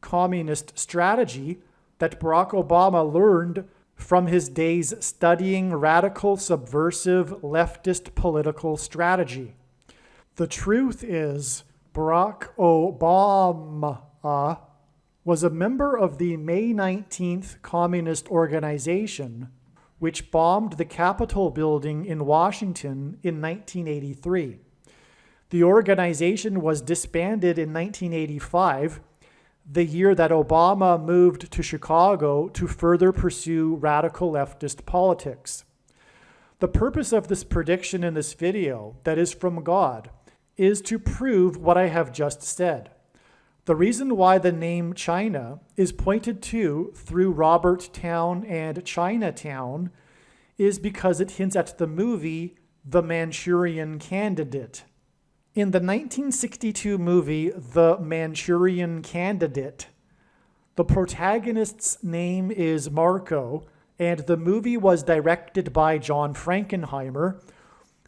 communist strategy that Barack Obama learned from his days studying radical, subversive, leftist political strategy. The truth is, Barack Obama was a member of the May 19th Communist Organization, which bombed the Capitol building in Washington in 1983. The organization was disbanded in 1985, the year that Obama moved to Chicago to further pursue radical leftist politics. The purpose of this prediction in this video, that is from God, is to prove what I have just said. The reason why the name China is pointed to through Robert Towne and Chinatown is because it hints at the movie The Manchurian Candidate. In the 1962 movie The Manchurian Candidate, the protagonist's name is Marco, and the movie was directed by John Frankenheimer,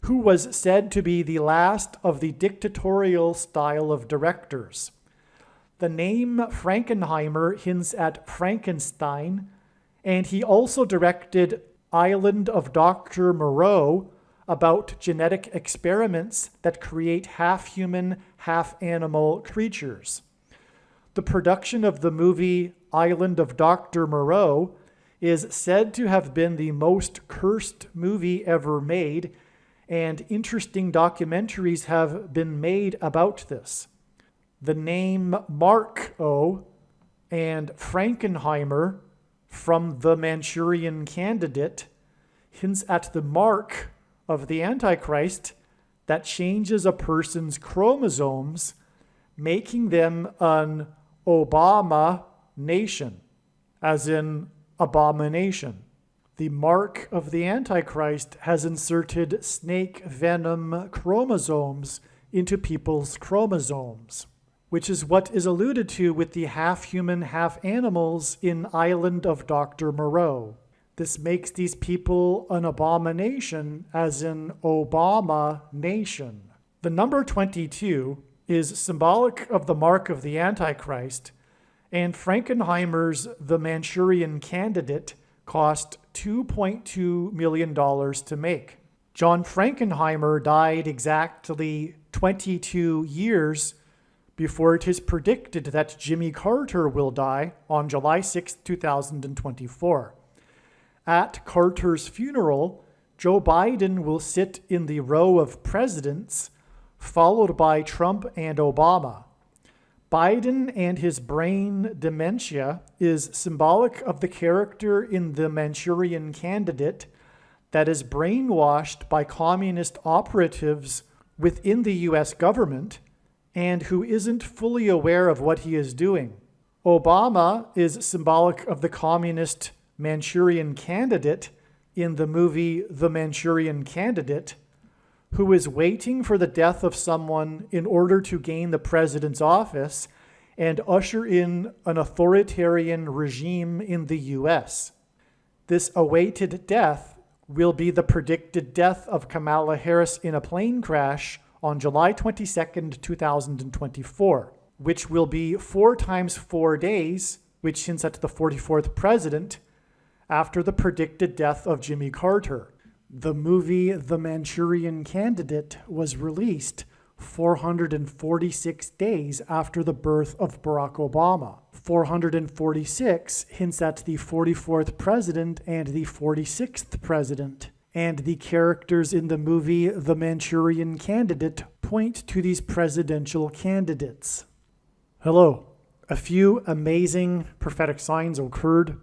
who was said to be the last of the dictatorial style of directors. The name Frankenheimer hints at Frankenstein, and he also directed Island of Dr. Moreau, about genetic experiments that create half-human, half-animal creatures. The production of the movie Island of Dr. Moreau is said to have been the most cursed movie ever made, and interesting documentaries have been made about this. The name Marco and Frankenheimer from The Manchurian Candidate hints at the mark of the Antichrist that changes a person's chromosomes, making them an Obama nation, as in abomination. The mark of the Antichrist has inserted snake venom chromosomes into people's chromosomes, which is what is alluded to with the half-human, half-animals in Island of Dr. Moreau. This makes these people an abomination, as in Obama nation. The number 22 is symbolic of the mark of the Antichrist, and Frankenheimer's The Manchurian Candidate cost $2.2 million to make. John Frankenheimer died exactly 22 years before it is predicted that Jimmy Carter will die on July 6, 2024. At Carter's funeral, Joe Biden will sit in the row of presidents, followed by Trump and Obama. Biden and his brain dementia is symbolic of the character in The Manchurian Candidate that is brainwashed by communist operatives within the US government and who isn't fully aware of what he is doing. Obama is symbolic of the communist Manchurian Candidate in the movie The Manchurian Candidate, who is waiting for the death of someone in order to gain the president's office and usher in an authoritarian regime in the US. This awaited death will be the predicted death of Kamala Harris in a plane crash on July 22nd, 2024, which will be 4 times 4 days, which hints at the 44th president, after the predicted death of Jimmy Carter. The movie The Manchurian Candidate was released 446 days after the birth of Barack Obama. 446 hints at the 44th president and the 46th president. And the characters in the movie The Manchurian Candidate point to these presidential candidates. Hello. A few amazing prophetic signs occurred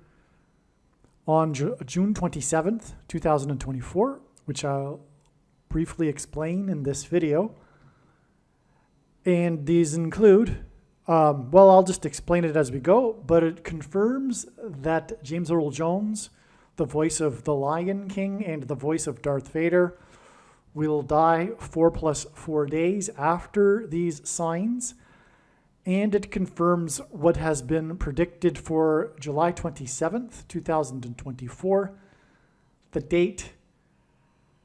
on June 27th, 2024, which I'll briefly explain in this video. And these include, I'll just explain it as we go, but it confirms that James Earl Jones, the voice of the Lion King and the voice of Darth Vader, will die 4 + 4 days after these signs. And it confirms what has been predicted for July 27th, 2024, the date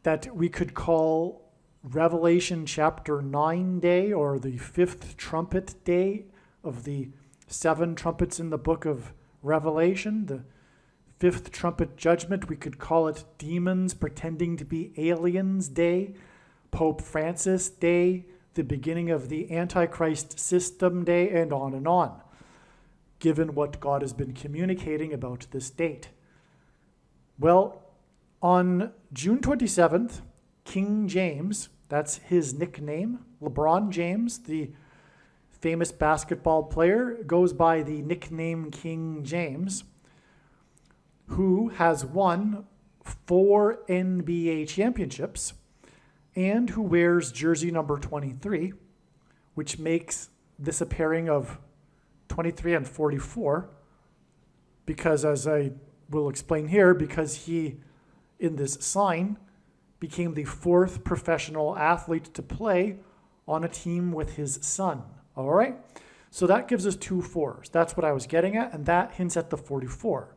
that we could call Revelation chapter 9 day, or the 5th trumpet day of the 7 trumpets in the book of Revelation, the 5th trumpet judgment. We could call it Demons Pretending to be Aliens Day, Pope Francis Day, the beginning of the Antichrist system day, and on, given what God has been communicating about this date. Well, on June 27th, King James, that's his nickname, LeBron James, the famous basketball player, goes by the nickname King James, who has won 4 NBA championships, and who wears jersey number 23, which makes this a pairing of 23 and 44, because, as I will explain here, because he, in this sign, became the 4th professional athlete to play on a team with his son. All right? So that gives us 2 4s. That's what I was getting at, and that hints at the 44.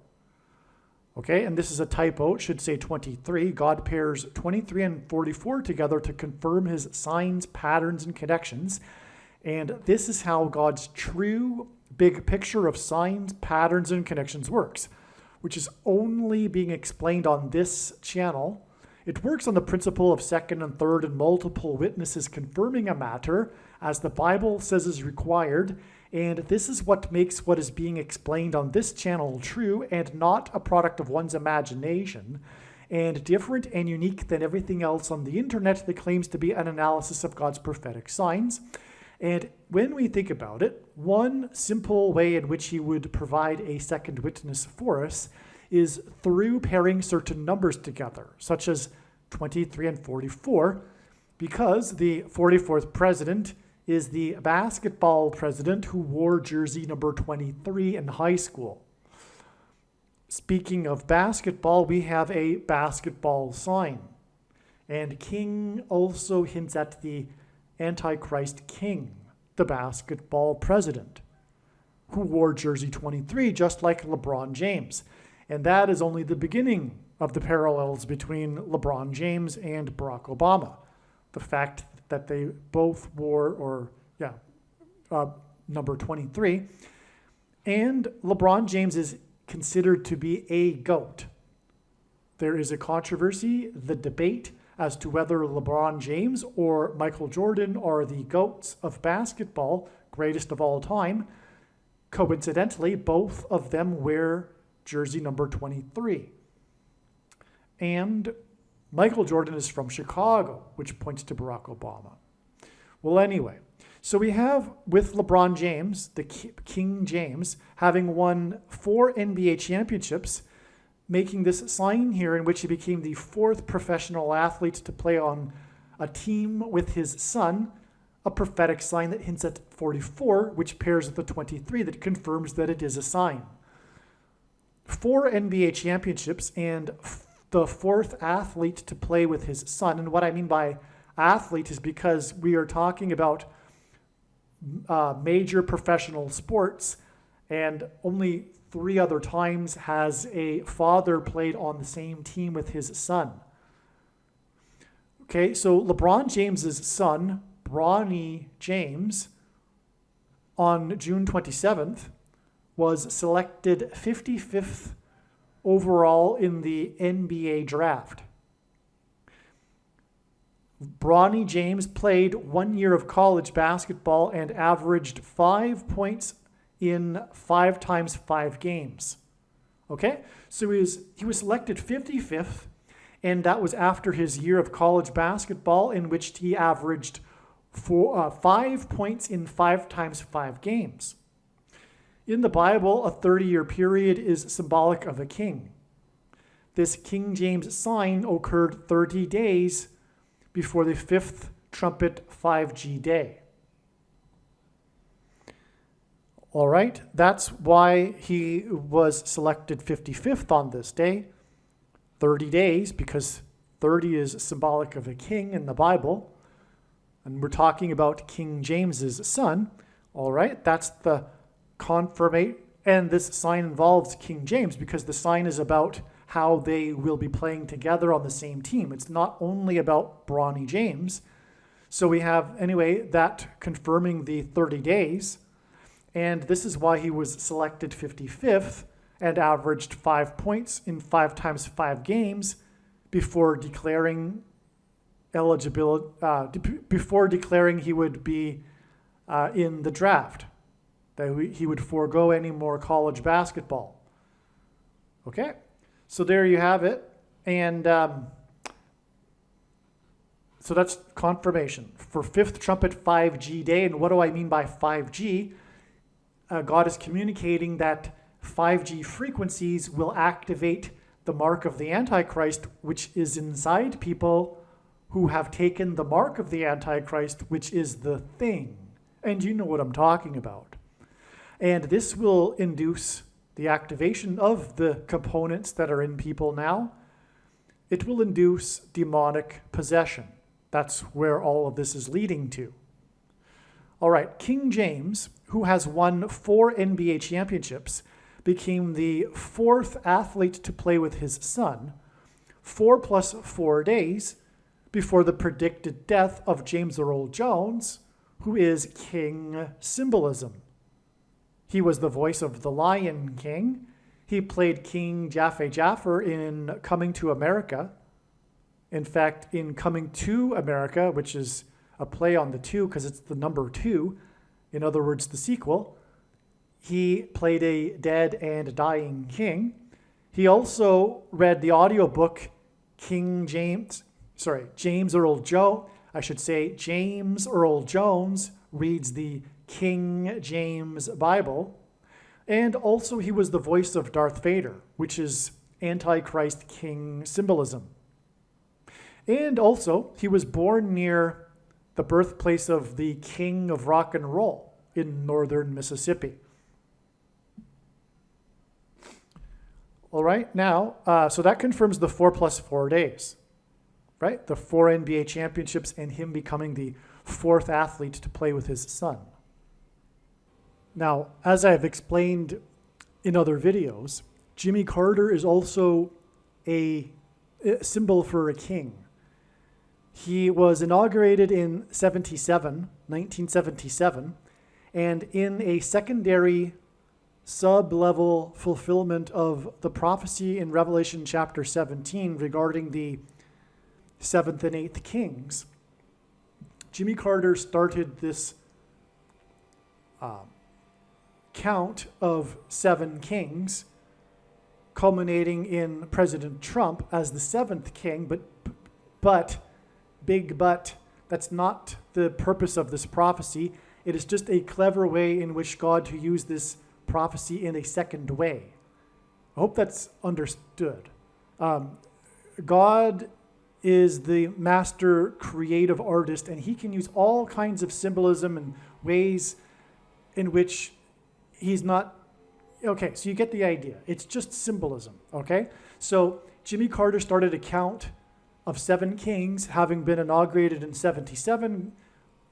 Okay, and this is a typo. It should say 23. God pairs 23 and 44 together to confirm his signs, patterns, and connections. And this is how God's true big picture of signs, patterns, and connections works, which is only being explained on this channel. It works on the principle of second and third and multiple witnesses confirming a matter, as the Bible says is required. And this is what makes what is being explained on this channel true and not a product of one's imagination, and different and unique than everything else on the internet that claims to be an analysis of God's prophetic signs. And when we think about it, one simple way in which he would provide a second witness for us is through pairing certain numbers together, such as 23 and 44, because the 44th president is the basketball president who wore jersey number 23 in high school. speaking of basketball, we have a basketball sign. And king also hints at the Antichrist king, the basketball president, who wore jersey 23 just like LeBron James. And that is only the beginning of the parallels between LeBron James and Barack Obama. The fact that they both wore, number 23. And LeBron James is considered to be a GOAT. There is a controversy, the debate, as to whether LeBron James or Michael Jordan are the GOATs of basketball, greatest of all time. Coincidentally, both of them wear jersey number 23. And Michael Jordan is from Chicago, which points to Barack Obama. Well, anyway, so we have with LeBron James, the King James, having won 4 NBA championships, making this sign here in which he became the 4th professional athlete to play on a team with his son, a prophetic sign that hints at 44, which pairs with the 23 that confirms that it is a sign. 4 NBA championships and the 4th athlete to play with his son. And what I mean by athlete is because we are talking about major professional sports, and only 3 other times has a father played on the same team with his son. Okay, so LeBron James's son, Bronny James, on June 27th, was selected 55th overall in the NBA draft. Bronny James played 1 year of college basketball and averaged 5 points in 5 times 5 games. Okay, so he was selected 55th, and that was after his year of college basketball in which he averaged 5 points in 5 times 5 games. In the Bible, a 30-year period is symbolic of a king. This King James sign occurred 30 days before the 5th trumpet 5G day. All right, that's why he was selected 55th on this day. 30 days, because 30 is symbolic of a king in the Bible. And we're talking about King James's son. All right, that's the confirmation. And this sign involves King James because the sign is about how they will be playing together on the same team. It's not only about Bronny James. So we have, anyway, that confirming the 30 days. And this is why he was selected 55th and averaged 5 points in 5 times 5 games before declaring eligibility, before declaring he would be in the draft, that he would forego any more college basketball. Okay, so there you have it. And so that's confirmation for 5th trumpet 5G day. And what do I mean by 5G? God is communicating that 5G frequencies will activate the mark of the Antichrist, which is inside people who have taken the mark of the Antichrist, which is the thing. And you know what I'm talking about. And this will induce the activation of the components that are in people now. It will induce demonic possession. That's where all of this is leading to. All right, King James, who has won 4 NBA championships, became the 4th athlete to play with his son 4 plus 4 days before the predicted death of James Earl Jones, who is King Symbolism. He was the voice of the Lion King. He played King Jaffe Jaffer in Coming to America. In fact, in Coming to America, which is a play on the 2 because it's the number 2, in other words, the sequel, he played a dead and dying king. He also read the audiobook James Earl Jones reads the King James Bible. And also he was the voice of Darth Vader, which is Antichrist King Symbolism. And also he was born near the birthplace of the King of Rock and Roll in northern Mississippi. All right, now, so that confirms the 4+4 days, right? The 4 NBA championships and him becoming the 4th athlete to play with his son. Now, as I've explained in other videos, Jimmy Carter is also a symbol for a king. He was inaugurated in 1977, and in a secondary sub-level fulfillment of the prophecy in Revelation chapter 17 regarding the 7th and 8th kings, Jimmy Carter started this count of 7 kings, culminating in President Trump as the 7th king, but that's not the purpose of this prophecy. It is just a clever way in which God to use this prophecy in a second way. I hope that's understood. God is the master creative artist, and he can use all kinds of symbolism and ways in which he's not. Okay, so you get the idea. It's just symbolism, okay? So Jimmy Carter started a count of 7 kings, having been inaugurated in 77,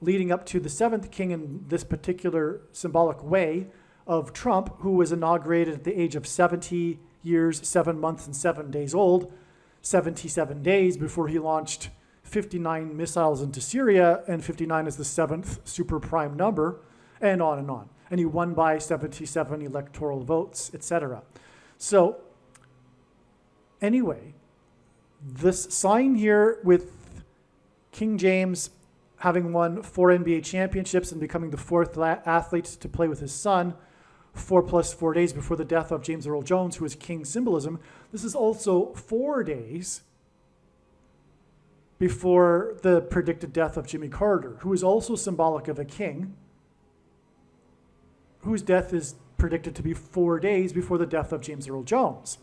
leading up to the 7th king in this particular symbolic way of Trump, who was inaugurated at the age of 70 years, 7 months, and 7 days old, 77 days before he launched 59 missiles into Syria, and 59 is the 7th super prime number, and on and on. And he won by 77 electoral votes, etc. So anyway, this sign here with King James having won 4 NBA championships and becoming the 4th athlete to play with his son, 4+4 days before the death of James Earl Jones, who is king symbolism. This is also 4 days before the predicted death of Jimmy Carter, who is also symbolic of a king, whose death is predicted to be 4 days before the death of James Earl Jones,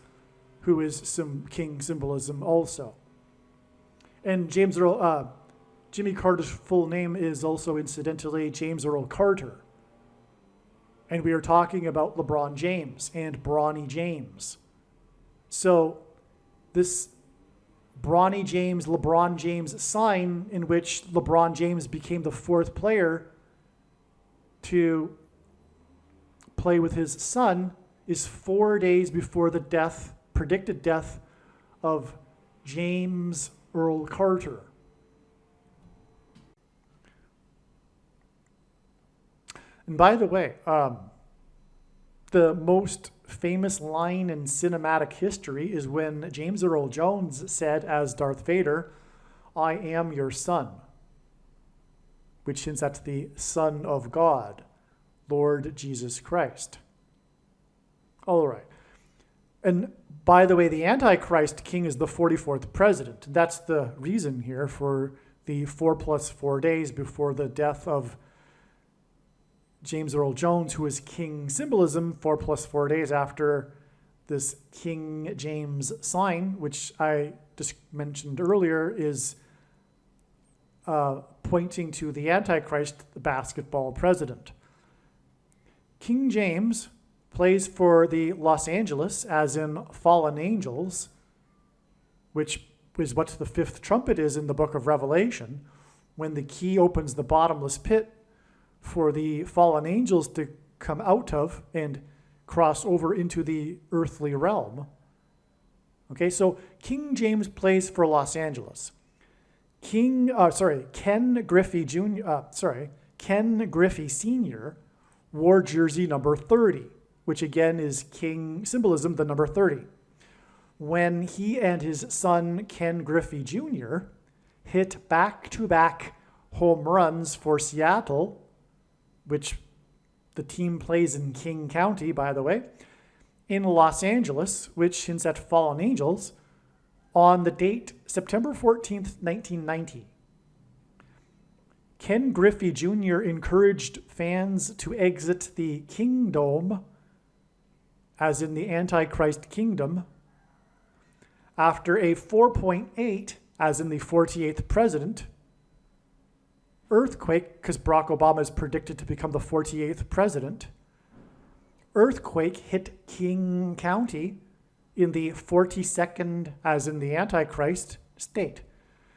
who is some king symbolism also. And Jimmy Carter's full name is also incidentally James Earl Carter. And we are talking about LeBron James and Bronny James. So this Bronny James, LeBron James sign in which LeBron James became the 4th player to play with his son is 4 days before the predicted death of James Earl Carter. And by the way, the most famous line in cinematic history is when James Earl Jones said as Darth Vader, "I am your son," which hints at the Son of God, Lord Jesus Christ. All right. And by the way, the Antichrist king is the 44th president. That's the reason here for the 4+4 days before the death of James Earl Jones, who is king symbolism, 4+4 days after this King James sign, which I just mentioned earlier, is pointing to the Antichrist, the basketball president. King James plays for the Los Angeles, as in fallen angels, which is what the 5th trumpet is in the book of Revelation, when the key opens the bottomless pit for the fallen angels to come out of and cross over into the earthly realm. Okay, so King James plays for Los Angeles. Ken Griffey Sr. wore jersey number 30, which again is king symbolism, the number 30. When he and his son, Ken Griffey Jr., hit back-to-back home runs for Seattle, which the team plays in King County, by the way, in Los Angeles, which hints at fallen angels, on the date September 14th, 1990. Ken Griffey Jr. encouraged fans to exit the kingdom, as in the Antichrist kingdom, after a 4.8, as in the 48th president, earthquake, because Barack Obama is predicted to become the 48th president, earthquake hit King County in the 42nd, as in the Antichrist, state,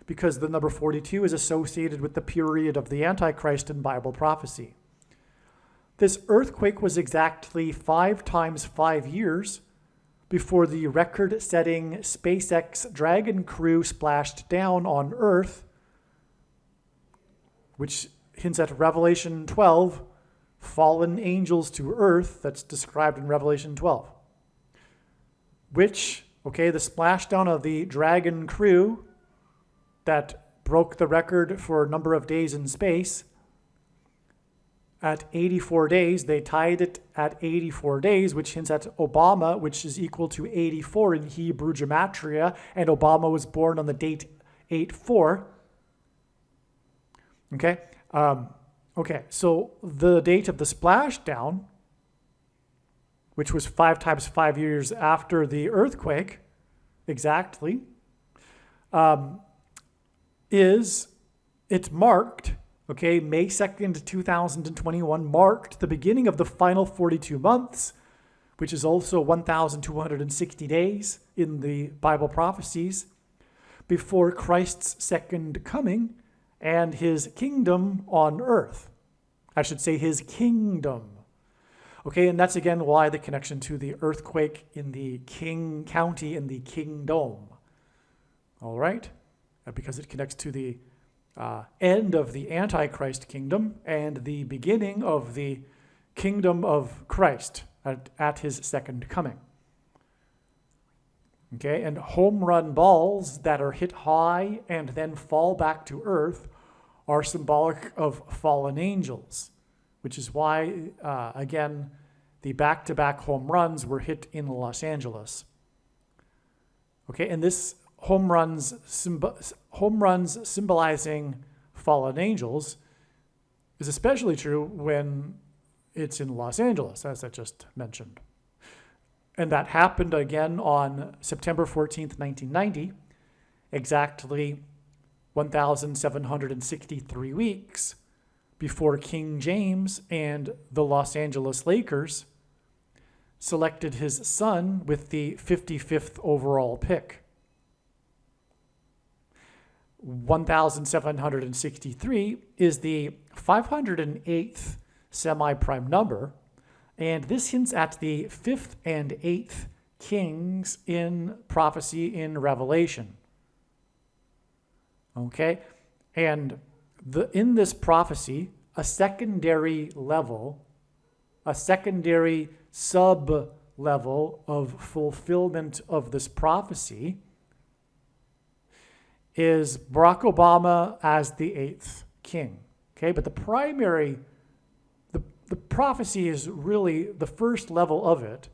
because the number 42 is associated with the period of the Antichrist in Bible prophecy. This earthquake was exactly 5 times 5 years before the record-setting SpaceX Dragon crew splashed down on Earth, which hints at Revelation 12, fallen angels to Earth, that's described in Revelation 12. Which, okay, the splashdown of the Dragon crew that broke the record for a number of days in space, at 84 days, they tied it at 84 days, which hints at Obama, which is equal to 84 in Hebrew gematria, and Obama was born on the date 8/4. Okay, so the date of the splashdown, which was 5 times 5 years after the earthquake, exactly, marked, okay, May 2nd, 2021 marked the beginning of the final 42 months, which is also 1,260 days in the Bible prophecies, before Christ's second coming and his kingdom on earth. I should say his kingdom. Okay, and that's again why the connection to the earthquake in the King County in the kingdom. All right? Because it connects to the end of the Antichrist kingdom and the beginning of the kingdom of Christ at his second coming. Okay, and home run balls that are hit high and then fall back to earth are symbolic of fallen angels, which is why, again, the back-to-back home runs were hit in Los Angeles. Okay, and this home runs symbolizing fallen angels is especially true when it's in Los Angeles, as I just mentioned. And that happened again on September 14th, 1990, exactly 1,763 weeks before King James and the Los Angeles Lakers selected his son with the 55th overall pick. 1,763 is the 508th semi-prime number, and this hints at the 5th and 8th kings in prophecy in Revelation. Okay? And in this prophecy, a secondary sub-level of fulfillment of this prophecy is Barack Obama as the 8th king. Okay? But the primary, the prophecy is really, the first level of it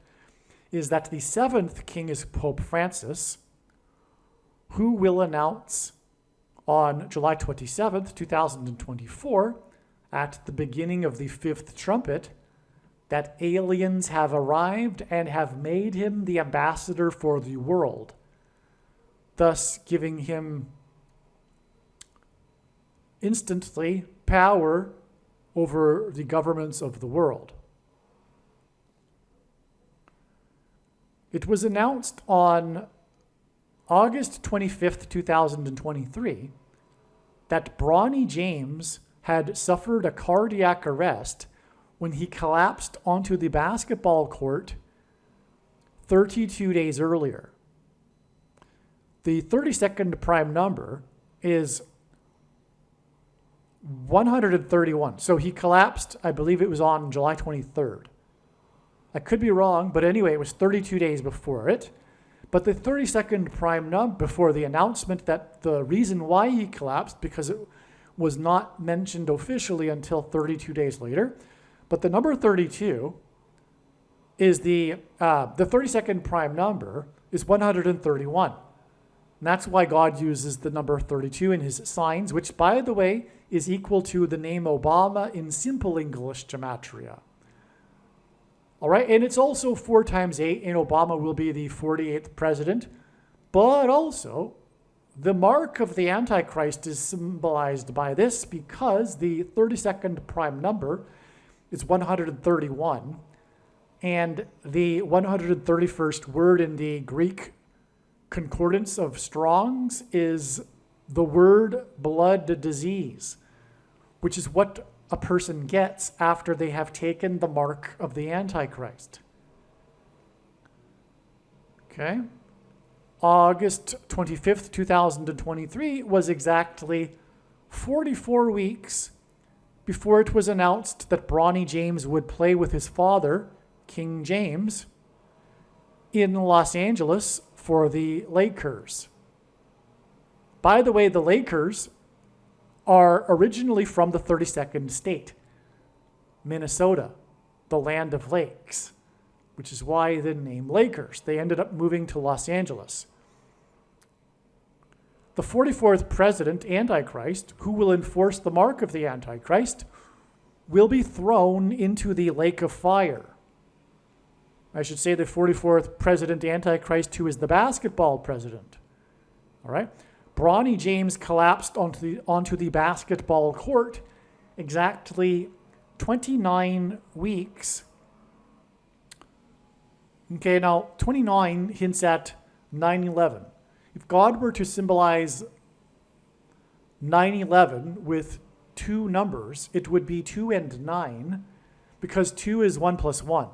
is that the 7th king is Pope Francis, who will announce on July 27th, 2024, at the beginning of the 5th trumpet, that aliens have arrived and have made him the ambassador for the world, thus giving him instantly power over the governments of the world. It was announced on August 25th, 2023, that Bronny James had suffered a cardiac arrest when he collapsed onto the basketball court 32 days earlier. The 32nd prime number is 131. So he collapsed, I believe it was on July 23rd. I could be wrong, but anyway, it was 32 days before it. But the 32nd prime number, before the announcement that the reason why he collapsed, because it was not mentioned officially until 32 days later, but the number 32 is the 32nd prime number is 131. And that's why God uses the number 32 in his signs, which, by the way, is equal to the name Obama in simple English gematria. All right, and it's also 4 times 8, and Obama will be the 48th president. But also, the mark of the Antichrist is symbolized by this because the 32nd prime number is 131. And the 131st word in the Greek Concordance of Strong's is the word blood disease, which is what a person gets after they have taken the mark of the Antichrist. Okay? August 25th, 2023 was exactly 44 weeks before it was announced that Bronny James would play with his father, King James, in Los Angeles for the Lakers. By the way, the Lakers are originally from the 32nd state, Minnesota, the land of lakes, which is why the name Lakers. They ended up moving to Los Angeles. The 44th president, Antichrist, who will enforce the mark of the Antichrist, will be thrown into the lake of fire. I should say the 44th president, Antichrist, who is the basketball president. All right? Bronny James collapsed onto the basketball court exactly 29 weeks. Okay, now 29 hints at 9/11. If God were to symbolize 9/11 with two numbers, it would be 2 and 9, because 2 is 1 plus 1.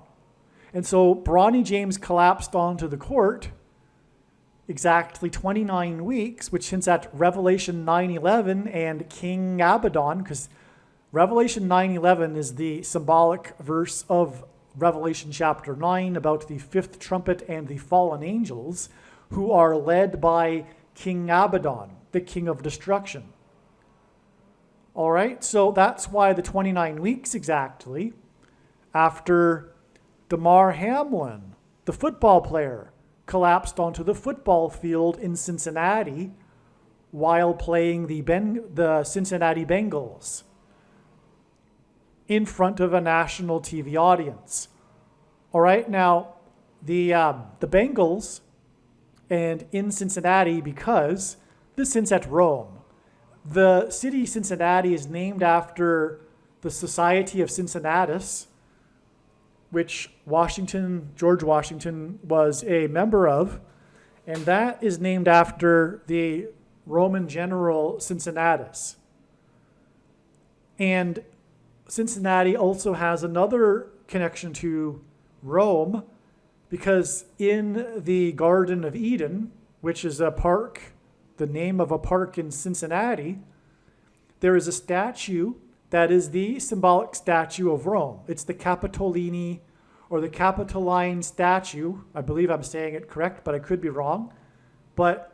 And so Bronny James collapsed onto the court exactly 29 weeks, which hints at Revelation 9:11 and King Abaddon, because Revelation 9:11 is the symbolic verse of Revelation chapter 9 about the fifth trumpet and the fallen angels who are led by King Abaddon, the king of destruction. All right, so that's why the 29 weeks exactly after Damar Hamlin, the football player, collapsed onto the football field in Cincinnati while playing the Cincinnati Bengals in front of a national TV audience. All right, now the Bengals and in Cincinnati, because this hints at Rome. The city Cincinnati is named after the Society of Cincinnatus, which George Washington was a member of, and that is named after the Roman general Cincinnatus. And Cincinnati also has another connection to Rome, because in the Garden of Eden, which is a park, the name of a park in Cincinnati, there is a statue that is the symbolic statue of Rome. It's the Capitolini or the Capitoline statue. I believe I'm saying it correct, but I could be wrong. But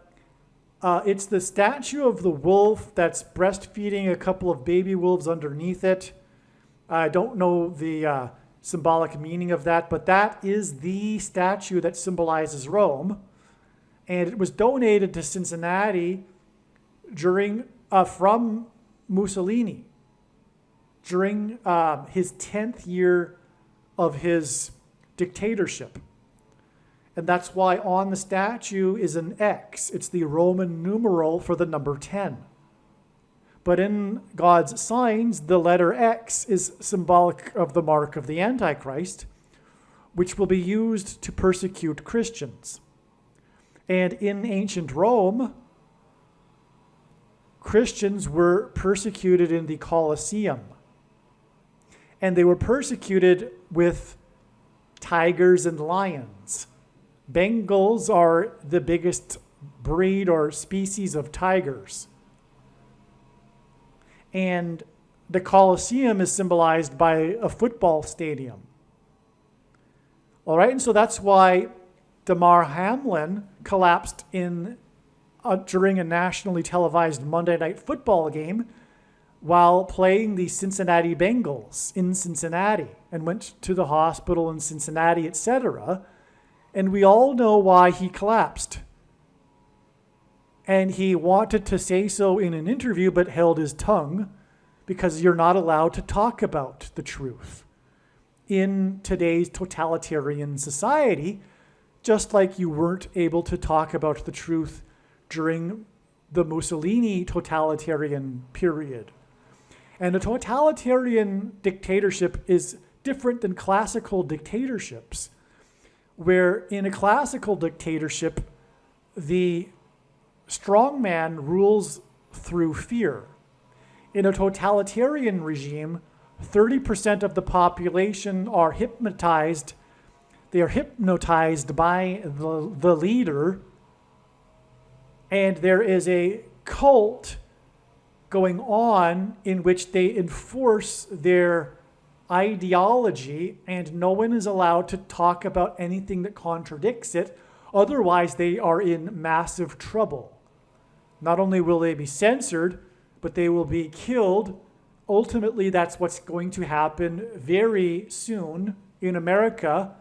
it's the statue of the wolf that's breastfeeding a couple of baby wolves underneath it. I don't know the symbolic meaning of that, but that is the statue that symbolizes Rome. And it was donated to Cincinnati from Mussolini during his 10th year of his dictatorship. And that's why on the statue is an X. It's the Roman numeral for the number 10. But in God's signs, the letter X is symbolic of the mark of the Antichrist, which will be used to persecute Christians. And in ancient Rome, Christians were persecuted in the Colosseum. And they were persecuted with tigers and lions. Bengals are the biggest breed or species of tigers. And the Colosseum is symbolized by a football stadium. All right, and so that's why Damar Hamlin collapsed during a nationally televised Monday Night Football game while playing the Cincinnati Bengals in Cincinnati, and went to the hospital in Cincinnati, etc. And we all know why he collapsed. And he wanted to say so in an interview, but held his tongue, because you're not allowed to talk about the truth in today's totalitarian society, just like you weren't able to talk about the truth during the Mussolini totalitarian period. And a totalitarian dictatorship is different than classical dictatorships, where in a classical dictatorship, the strong man rules through fear. In a totalitarian regime, 30% of the population are hypnotized. They are hypnotized by the leader, and there is a cult going on in which they enforce their ideology, and no one is allowed to talk about anything that contradicts it. Otherwise, they are in massive trouble. Not only will they be censored, but they will be killed. Ultimately, that's what's going to happen very soon in America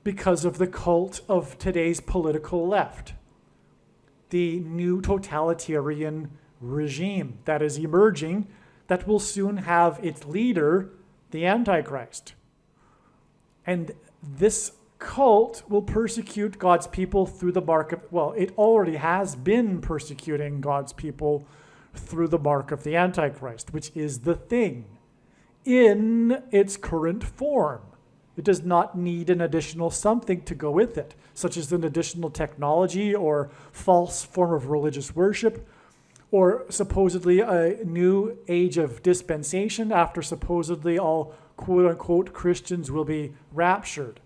because of the cult of today's political left. The new totalitarian regime that is emerging that will soon have its leader, the Antichrist. And this cult will persecute God's people through the mark of, well, it already has been persecuting God's people through the mark of the Antichrist, which is the thing in its current form. It does not need an additional something to go with it, such as an additional technology or false form of religious worship, or supposedly a new age of dispensation after supposedly all quote-unquote Christians will be raptured.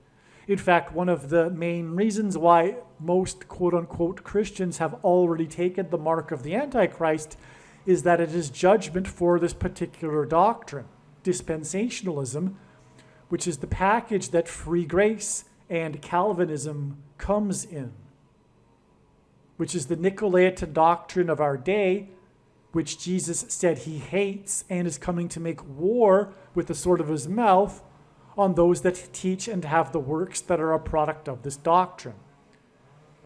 In fact, one of the main reasons why most quote-unquote Christians have already taken the mark of the Antichrist is that it is judgment for this particular doctrine, dispensationalism, which is the package that free grace and Calvinism comes in, which is the Nicolaitan doctrine of our day, which Jesus said he hates and is coming to make war with the sword of his mouth on those that teach and have the works that are a product of this doctrine.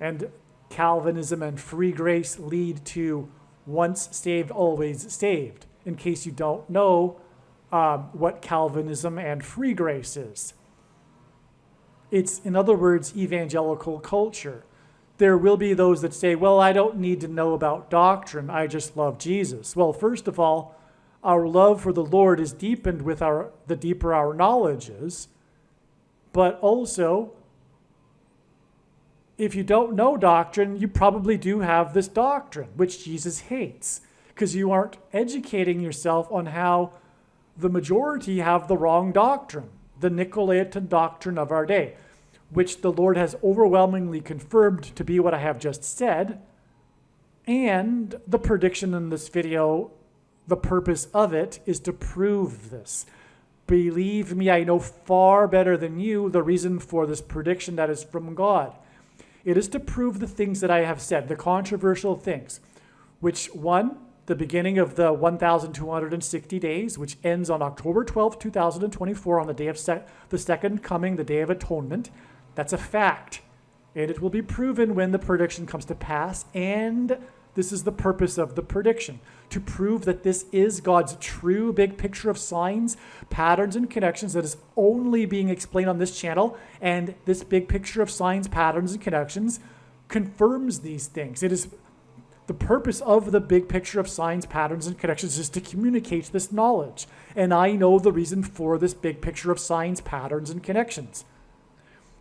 And Calvinism and free grace lead to once saved, always saved. In case you don't know what Calvinism and free grace is. It's, in other words, evangelical culture. There will be those that say, well, I don't need to know about doctrine, I just love Jesus. Well, first of all, our love for the Lord is deepened with the deeper our knowledge is. But also, if you don't know doctrine, you probably do have this doctrine, which Jesus hates, because you aren't educating yourself on how the majority have the wrong doctrine, the Nicolaitan doctrine of our day, which the Lord has overwhelmingly confirmed to be what I have just said. And the prediction in this video, the purpose of it is to prove this. Believe me, I know far better than you the reason for this prediction that is from God. It is to prove the things that I have said, the controversial things, which one, the beginning of the 1,260 days, which ends on October 12th, 2024, on the day of the second coming, the Day of Atonement. That's a fact. And it will be proven when the prediction comes to pass. And this is the purpose of the prediction, to prove that this is God's true big picture of signs, patterns, and connections that is only being explained on this channel. And this big picture of signs, patterns, and connections confirms these things. It is the purpose of the big picture of signs, patterns, and connections is to communicate this knowledge. And I know the reason for this big picture of signs, patterns, and connections.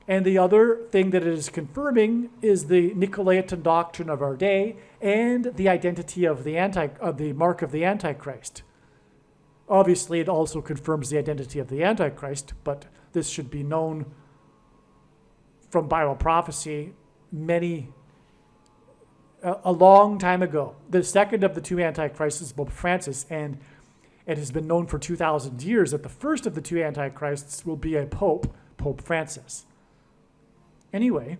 And the other thing that it is confirming is the Nicolaitan doctrine of our day and the identity of the mark of the Antichrist. Obviously, it also confirms the identity of the Antichrist, but this should be known from Bible prophecy a long time ago. The second of the two Antichrists is Pope Francis, and it has been known for 2,000 years that the first of the two Antichrists will be a Pope, Pope Francis. Anyway,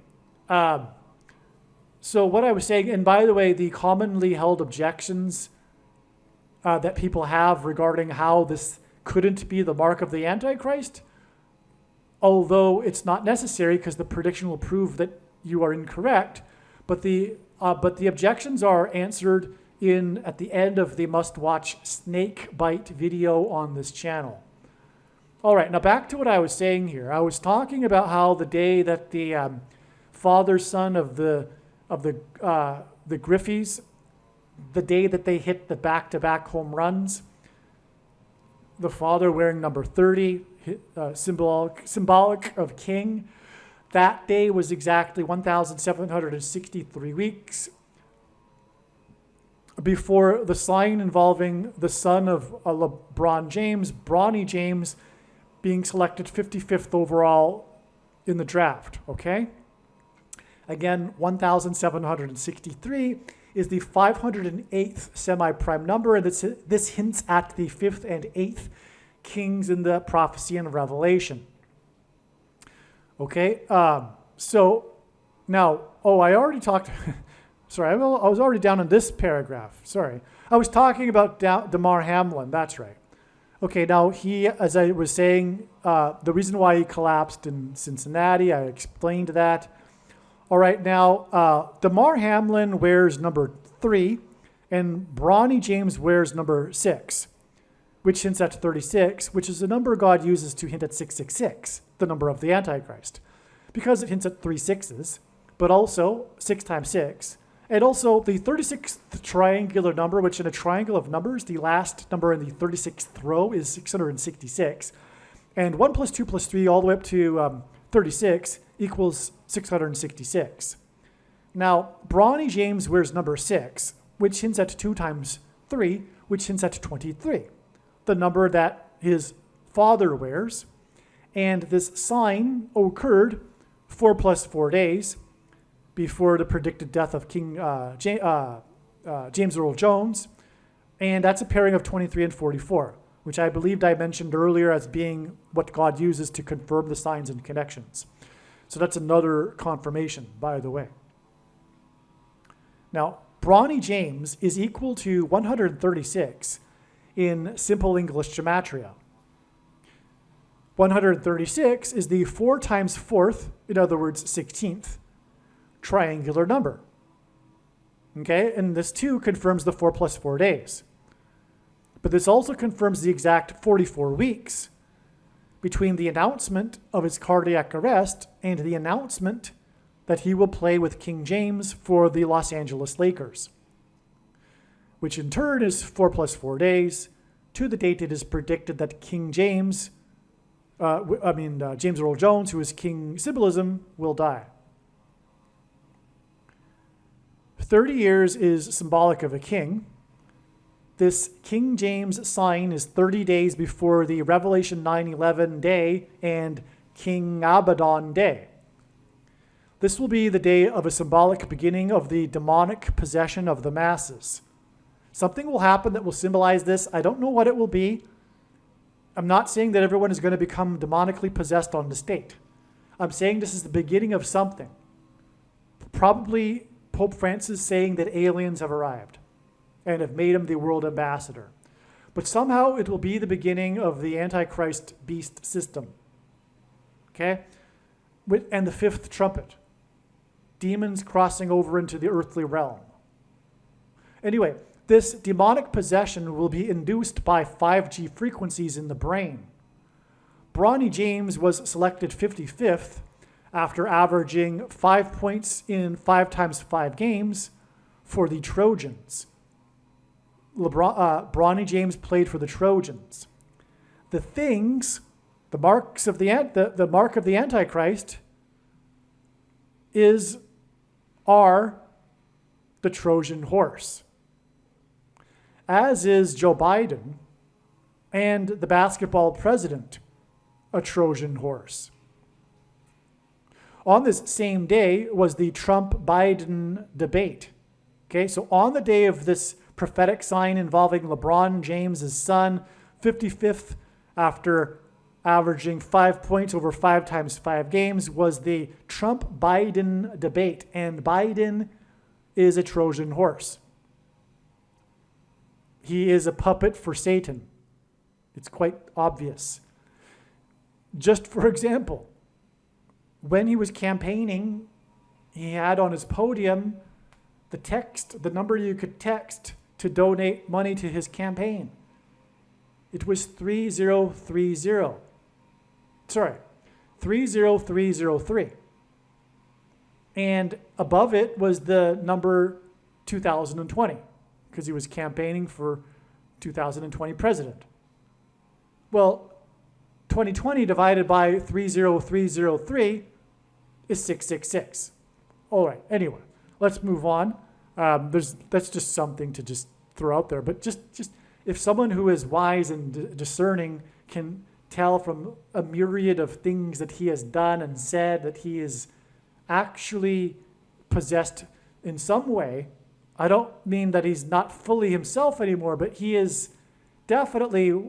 so what I was saying, and by the way, the commonly held objections that people have regarding how this couldn't be the mark of the Antichrist, although it's not necessary because the prediction will prove that you are incorrect, but the objections are answered at the end of the must-watch snake bite video on this channel. All right, now back to what I was saying here. I was talking about how the day that the father-son of the Griffeys, the day that they hit the back-to-back home runs, the father wearing number 30, symbolic of king. That day was exactly 1,763 weeks before the sign involving the son of LeBron James, Bronny James, being selected 55th overall in the draft, okay? Again, 1,763 is the 508th semi-prime number, and this hints at the 5th and 8th kings in the prophecy and Revelation. Okay, so now, I already talked, sorry, I was already down in this paragraph, sorry. I was talking about Damar Hamlin, that's right. Okay, now he, as I was saying, the reason why he collapsed in Cincinnati, I explained that. All right, now, Damar Hamlin wears number 3, and Bronny James wears number 6, which hints at 36, which is the number God uses to hint at 666, the number of the Antichrist, because it hints at 3 6s, but also 6 times 6, and also the 36th triangular number, which in a triangle of numbers, the last number in the 36th row is 666, and 1 plus 2 plus 3 all the way up to 36 equals 666. Now, Bronny James wears number 6, which hints at 2 times 3, which hints at 23, the number that his father wears. And this sign occurred 4 plus 4 days before the predicted death of King James Earl Jones. And that's a pairing of 23 and 44, which I believed I mentioned earlier as being what God uses to confirm the signs and connections. So that's another confirmation, by the way. Now, Bronny James is equal to 136 in simple English gematria. 136 is the 4 times 4th, in other words, 16th, triangular number. Okay, and this too confirms the 4 plus 4 days. But this also confirms the exact 44 weeks between the announcement of his cardiac arrest and the announcement that he will play with King James for the Los Angeles Lakers, which in turn is 4 plus 4 days to the date it is predicted that King James, James Earl Jones, who is King Symbolism, will die. 30 years is symbolic of a king. This King James sign is 30 days before the Revelation 9:11 day and King Abaddon day. This will be the day of a symbolic beginning of the demonic possession of the masses. Something will happen that will symbolize this. I don't know what it will be. I'm not saying that everyone is going to become demonically possessed on the state. I'm saying this is the beginning of something. Probably Pope Francis saying that aliens have arrived and have made him the world ambassador. But somehow it will be the beginning of the Antichrist beast system. Okay? And the 5th trumpet. Demons crossing over into the earthly realm. Anyway, this demonic possession will be induced by 5G frequencies in the brain. Bronny James was selected 55th after averaging 5 points in 5 times 5 games for the Trojans. Bronny James played for the Trojans. The things, the mark of the Antichrist are the Trojan horse, as is Joe Biden and the basketball president, a Trojan horse. On this same day was the Trump-Biden debate. Okay, so on the day of this prophetic sign involving LeBron James' son, 55th after averaging 5 points over 5 times 5 games, was the Trump-Biden debate. And Biden is a Trojan horse. He is a puppet for Satan. It's quite obvious. Just for example, when he was campaigning, he had on his podium the number you could text to donate money to his campaign. It was 3030. 30303. And above it was the number 2020, because he was campaigning for 2020 president. Well, 2020 divided by 30303 is 666. All right, anyway, let's move on. That's just something to just throw out there. But just if someone who is wise and discerning can tell from a myriad of things that he has done and said that he is actually possessed in some way, I don't mean that he's not fully himself anymore, but he is definitely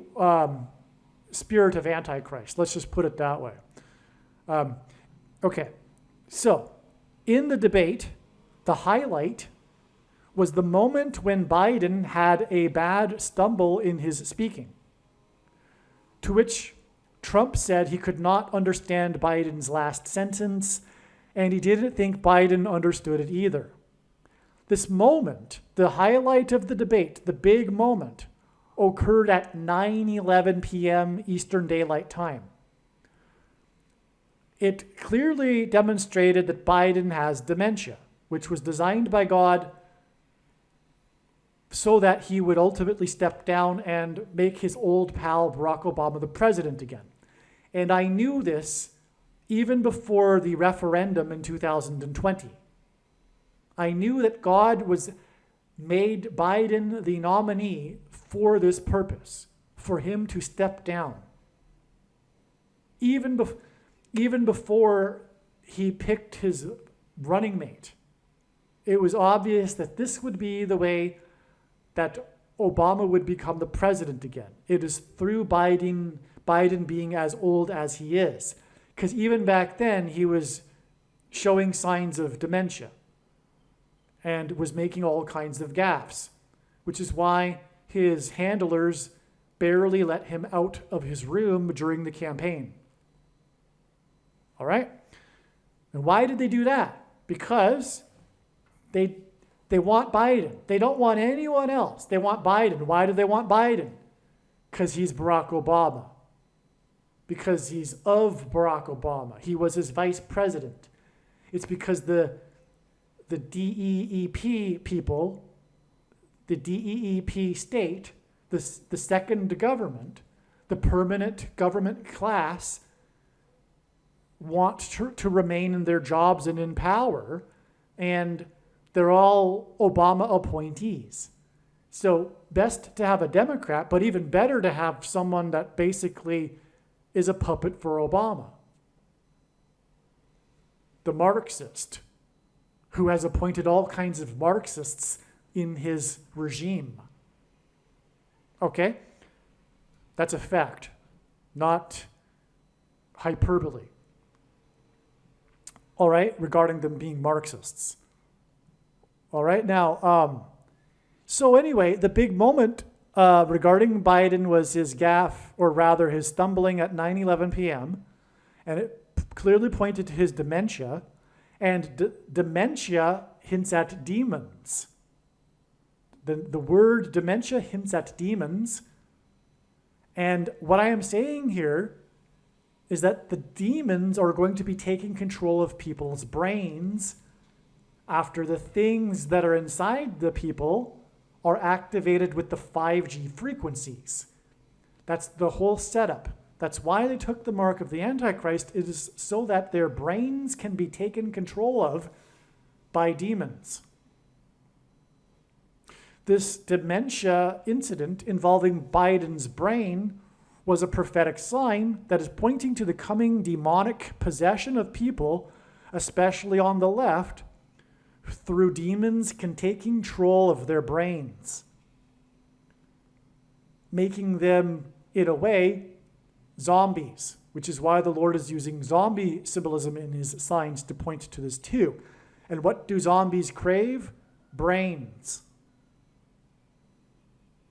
spirit of Antichrist. Let's just put it that way. Okay, so in the debate, the highlight was the moment when Biden had a bad stumble in his speaking, to which Trump said he could not understand Biden's last sentence, and he didn't think Biden understood it either. This moment, the highlight of the debate, the big moment, occurred at 9:11 p.m. Eastern Daylight Time. It clearly demonstrated that Biden has dementia, which was designed by God so that he would ultimately step down and make his old pal Barack Obama the president again. And I knew this even before the referendum in 2020. I knew that God made Biden the nominee for this purpose, for him to step down. Even before he picked his running mate, it was obvious that this would be the way that Obama would become the president again. It is through Biden being as old as he is. Because even back then, he was showing signs of dementia and was making all kinds of gaffes, which is why his handlers barely let him out of his room during the campaign. All right? And why did they do that? Because they want Biden. They don't want anyone else. They want Biden. Why do they want Biden? Because he's Barack Obama. Because he's of Barack Obama. He was his vice president. It's because the DEEP people, the DEEP state, the second government, the permanent government class, want to remain in their jobs and in power, and they're all Obama appointees. So best to have a Democrat, but even better to have someone that basically is a puppet for Obama. The Marxist, who has appointed all kinds of Marxists in his regime. Okay? That's a fact, not hyperbole. All right, regarding them being Marxists. All right, now, so anyway, the big moment regarding Biden was his gaffe, or rather his stumbling at 9:11 p.m., and it clearly pointed to his dementia, and dementia hints at demons. The word dementia hints at demons, and what I am saying here is that the demons are going to be taking control of people's brains after the things that are inside the people are activated with the 5G frequencies. That's the whole setup. That's why they took the mark of the Antichrist. It is so that their brains can be taken control of by demons. This dementia incident involving Biden's brain was a prophetic sign that is pointing to the coming demonic possession of people, especially on the left, through demons can take control of their brains, making them, in a way, zombies, which is why the Lord is using zombie symbolism in his signs to point to this too. And what do zombies crave? Brains.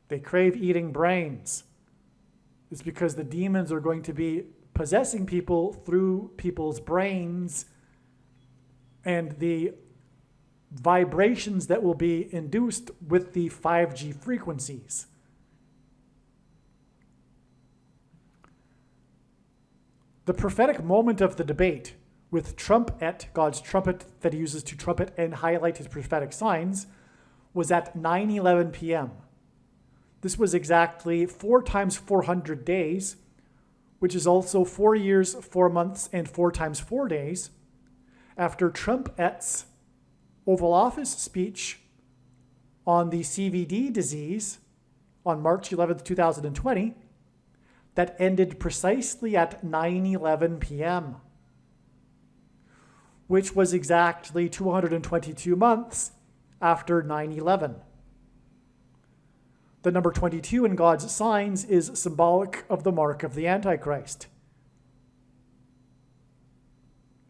They crave eating brains. It's because the demons are going to be possessing people through people's brains, and the vibrations that will be induced with the 5G frequencies. The prophetic moment of the debate with trumpet, God's trumpet that he uses to trumpet and highlight his prophetic signs, was at 9:11 p.m. This was exactly 4 times 400 days, which is also 4 years, 4 months, and 4 times 4 days, after Trumpet's Oval Office speech on the CVD disease on March 11th, 2020, that ended precisely at 9:11 p.m., which was exactly 222 months after 9/11. The number 22 in God's signs is symbolic of the mark of the Antichrist.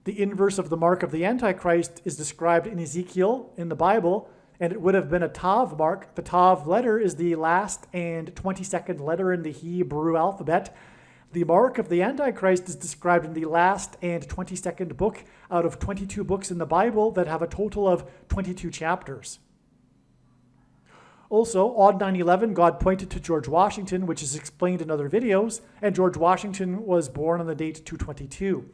The inverse of the mark of the Antichrist is described in Ezekiel in the Bible, and it would have been a Tav mark. The Tav letter is the last and 22nd letter in the Hebrew alphabet. The mark of the Antichrist is described in the last and 22nd book out of 22 books in the Bible that have a total of 22 chapters. Also, on 9/11, God pointed to George Washington, which is explained in other videos, and George Washington was born on the date 222.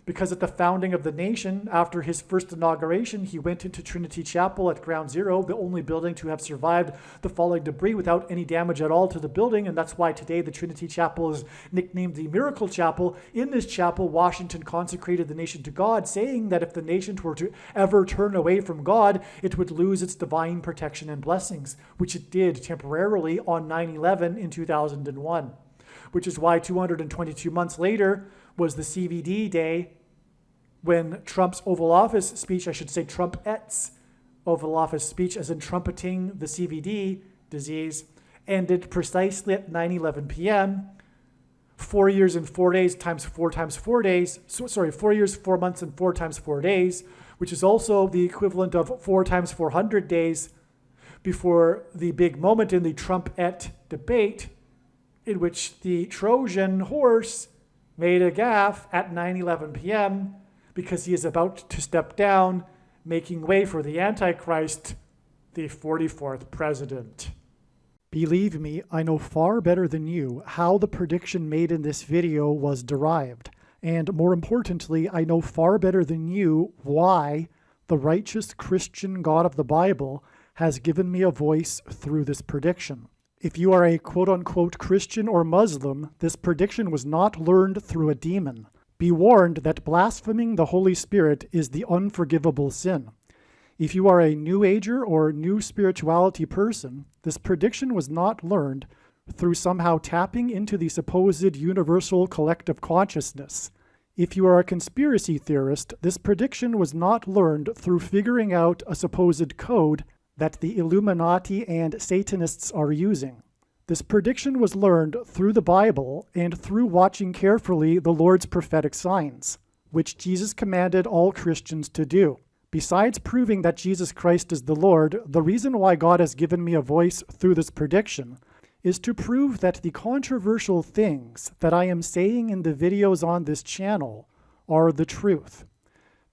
Because at the founding of the nation, after his first inauguration, he went into Trinity Chapel at Ground Zero, the only building to have survived the falling debris without any damage at all to the building, and that's why today the Trinity Chapel is nicknamed the Miracle Chapel. In this chapel, Washington consecrated the nation to God, saying that if the nation were to ever turn away from God, it would lose its divine protection and blessings, which it did temporarily on 9/11 in 2001, which is why 222 months later was the CVD day when Trump's Oval Office speech, I should say Trumpet's Oval Office speech, as in trumpeting the CVD disease, ended precisely at 9:11 p.m., 4 years and 4 days times 4 times 4 days, 4 years, 4 months, and 4 times 4 days, which is also the equivalent of 4 times 400 days before the big moment in the Trumpet debate, in which the Trojan horse made a gaffe at 9:11 p.m. because he is about to step down, making way for the Antichrist, the 44th president. Believe me, I know far better than you how the prediction made in this video was derived. And more importantly, I know far better than you why the righteous Christian God of the Bible has given me a voice through this prediction. If you are a quote-unquote Christian or Muslim, this prediction was not learned through a demon. Be warned that blaspheming the Holy Spirit is the unforgivable sin. If you are a New Ager or New Spirituality person, this prediction was not learned through somehow tapping into the supposed universal collective consciousness. If you are a conspiracy theorist, this prediction was not learned through figuring out a supposed code that the Illuminati and Satanists are using. This prediction was learned through the Bible and through watching carefully the Lord's prophetic signs, which Jesus commanded all Christians to do. Besides proving that Jesus Christ is the Lord, the reason why God has given me a voice through this prediction is to prove that the controversial things that I am saying in the videos on this channel are the truth.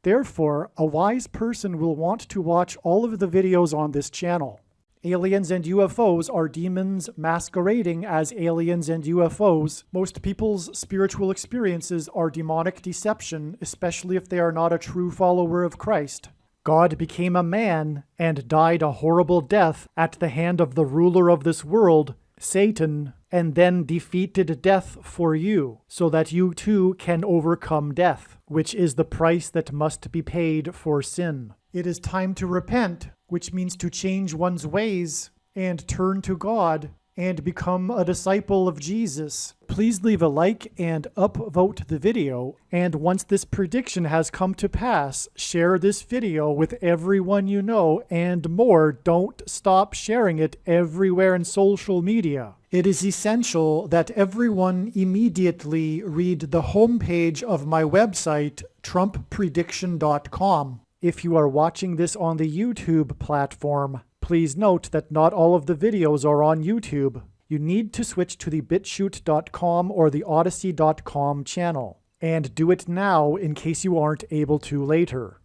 Therefore, a wise person will want to watch all of the videos on this channel. Aliens and UFOs are demons masquerading as aliens and UFOs. Most people's spiritual experiences are demonic deception, especially if they are not a true follower of Christ. God became a man and died a horrible death at the hand of the ruler of this world, Satan, and then defeated death for you, so that you too can overcome death, which is the price that must be paid for sin. It is time to repent, which means to change one's ways and turn to God and become a disciple of Jesus. Please leave a like and upvote the video, and once this prediction has come to pass, share this video with everyone you know, and more, don't stop sharing it everywhere in social media. It is essential that everyone immediately read the homepage of my website, TrumpPrediction.com. If you are watching this on the YouTube platform, please note that not all of the videos are on YouTube. You need to switch to the BitChute.com or the Odyssey.com channel. And do it now in case you aren't able to later.